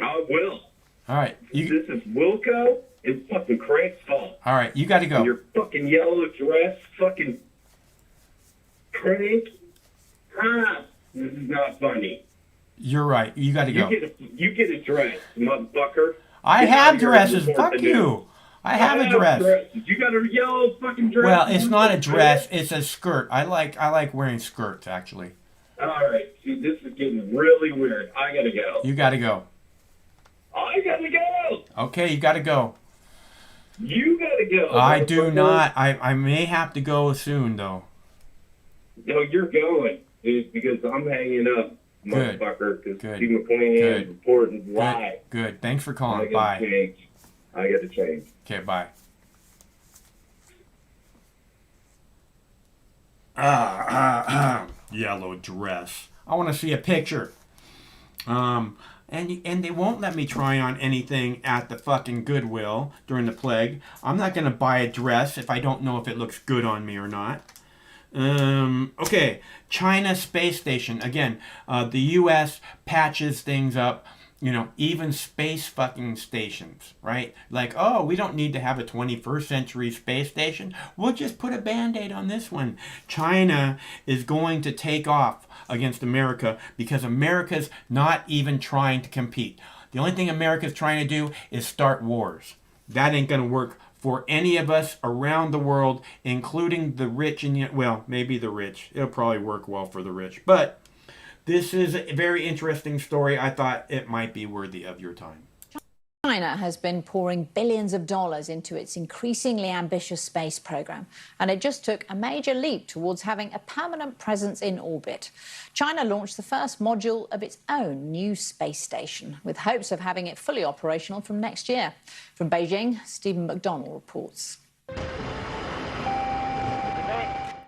W: I will.
A: All right.
W: This is Wilco and fucking Craig's fault.
A: All right, you got to go.
W: Your fucking yellow dress, fucking Craig. This is not funny.
A: You're right. You got to go.
W: You get a dress, motherfucker.
A: I have dresses. Fuck you. I have a dress.
W: You got a yellow fucking dress.
A: Well, it's not a dress. It's a skirt. I like wearing skirts, actually.
W: All right. See, this is getting really weird. I got to go.
A: You got to go.
W: I got to go.
A: Okay, you got to go.
W: You got to go.
A: I do not. I may have to go soon, though.
W: No, you're going, dude, because I'm hanging up.
A: Good.
W: Motherfucker, because Steve McClanahan is reporting live.
A: Good. Thanks for calling. Bye.
W: I got to change.
A: Okay, bye. Yellow dress. I want to see a picture. And they won't let me try on anything at the fucking Goodwill during the plague. I'm not going to buy a dress if I don't know if it looks good on me or not. Okay, China space station. Again, the U.S. patches things up. You know, even space fucking stations, right? Like, oh, we don't need to have a 21st century space station. We'll just put a Band-Aid on this one. China is going to take off against America because America's not even trying to compete. The only thing America's trying to do is start wars. That ain't going to work for any of us around the world, including the rich and, well, maybe the rich. It'll probably work well for the rich. But this is a very interesting story. I thought it might be worthy of your time.
J: China has been pouring billions of dollars into its increasingly ambitious space program, and it just took a major leap towards having a permanent presence in orbit. China launched the first module of its own new space station, with hopes of having it fully operational from next year. From Beijing, Stephen McDonnell reports.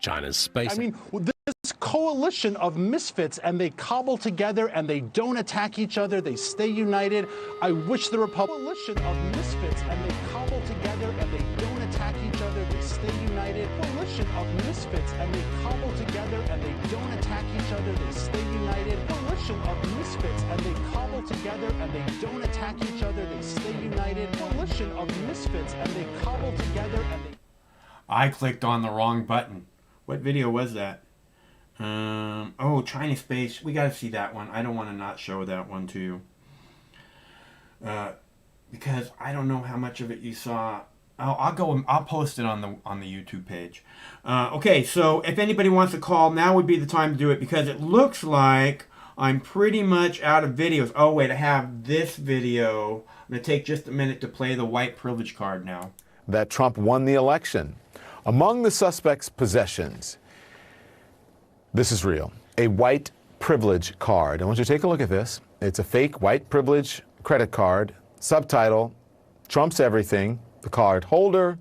F: China's space.
H: I mean, this coalition of misfits, and they cobble together and they don't attack each other. They stay united. I wish the coalition of misfits, and they cobble together and they don't attack each other. They stay united. Coalition of misfits, and they cobble together and they don't attack each other. They stay united. Coalition of misfits, and they cobble together and they don't attack each other. They stay united. Coalition of misfits, and they cobble together and they...
A: I clicked on the wrong button. What video was that? Oh, China space. We got to see that one. I don't want to not show that one to you. Because I don't know how much of it you saw. I'll post it on the YouTube page. Okay, so if anybody wants to call, now would be the time to do it, because it looks like I'm pretty much out of videos. Oh, wait, I have this video. I'm going to take just a minute to play the white privilege card now.
I: That Trump won the election. Among the suspects' possessions, this is real, a white privilege card. I want you to take a look at this. It's a fake white privilege credit card. Subtitle, Trump's everything. The card holder,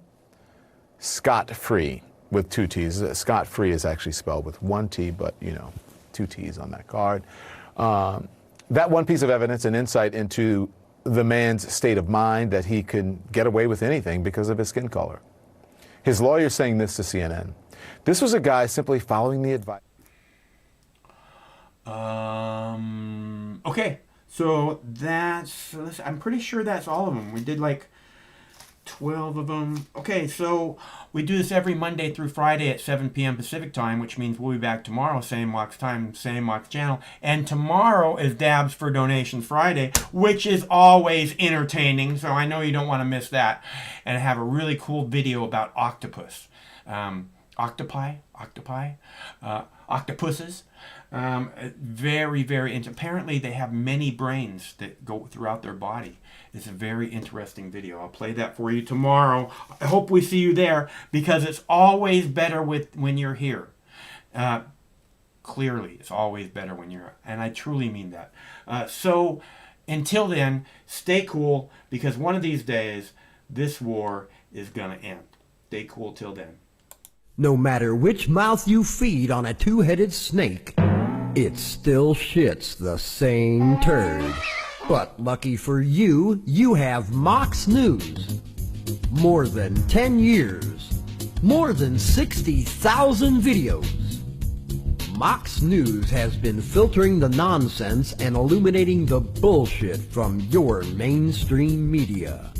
I: scot-free, with 2 T's. Scot-free is actually spelled with 1 T, but, you know, 2 T's on that card. That one piece of evidence, an insight into the man's state of mind, that he can get away with anything because of his skin color. His lawyer saying this to CNN. This was a guy simply following the advice.
A: Okay, so that's, I'm pretty sure that's all of them. We did like 12 of them. Okay, so we do this every Monday through Friday at 7 p.m. Pacific time, which means we'll be back tomorrow, same Mox time, same Mox channel. And tomorrow is Dabs for Donations Friday, which is always entertaining, so I know you don't want to miss that. And I have a really cool video about octopus. Octopuses. Very, very apparently they have many brains that go throughout their body. It's a very interesting video. I'll play that for you tomorrow. I hope we see you there, because it's always better when you're here. Clearly, it's always better when you're, and I truly mean that. So until then, stay cool, because one of these days, this war is gonna end. Stay cool till then.
X: No matter which mouth you feed on a two-headed snake, it still shits the same turd. But lucky for you, you have Mox News. More than 10 years. More than 60,000 videos. Mox News has been filtering the nonsense and illuminating the bullshit from your mainstream media.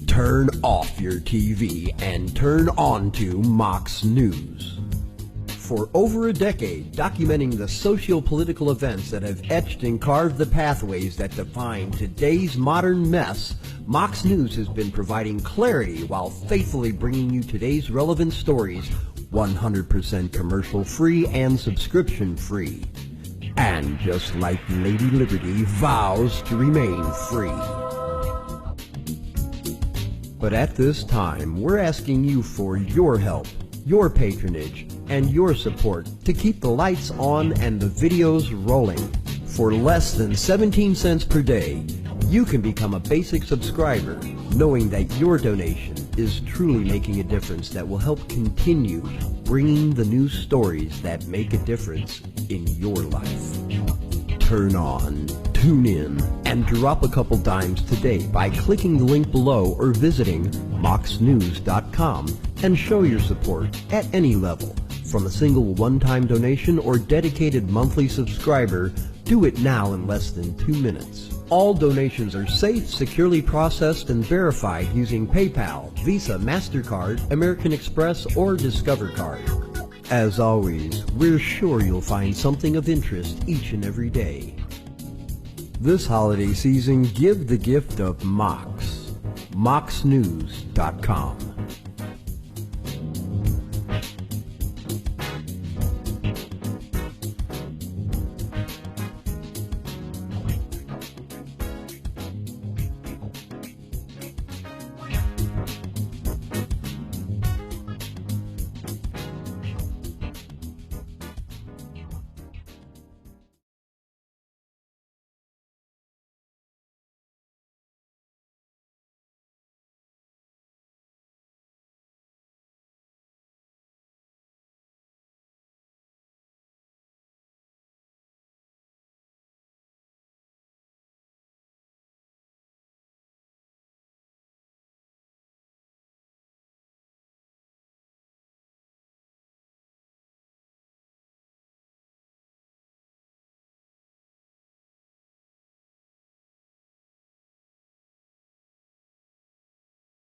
X: Turn off your TV and turn on to Mox News. For over a decade, documenting the socio-political events that have etched and carved the pathways that define today's modern mess, Mox News has been providing clarity while faithfully bringing you today's relevant stories, 100% commercial-free and subscription-free. And just like Lady Liberty vows to remain free. But at this time, we're asking you for your help, your patronage, and your support to keep the lights on and the videos rolling. For less than 17 cents per day, you can become a basic subscriber, knowing that your donation is truly making a difference that will help continue bringing the news stories that make a difference in your life. Turn on, tune in, and drop a couple dimes today by clicking the link below or visiting moxnews.com and show your support at any level. From a single one-time donation or dedicated monthly subscriber, do it now in less than 2 minutes. All donations are safe, securely processed, and verified using PayPal, Visa, MasterCard, American Express, or Discover Card. As always, we're sure you'll find something of interest each and every day. This holiday season, give the gift of Mox. moxnews.com.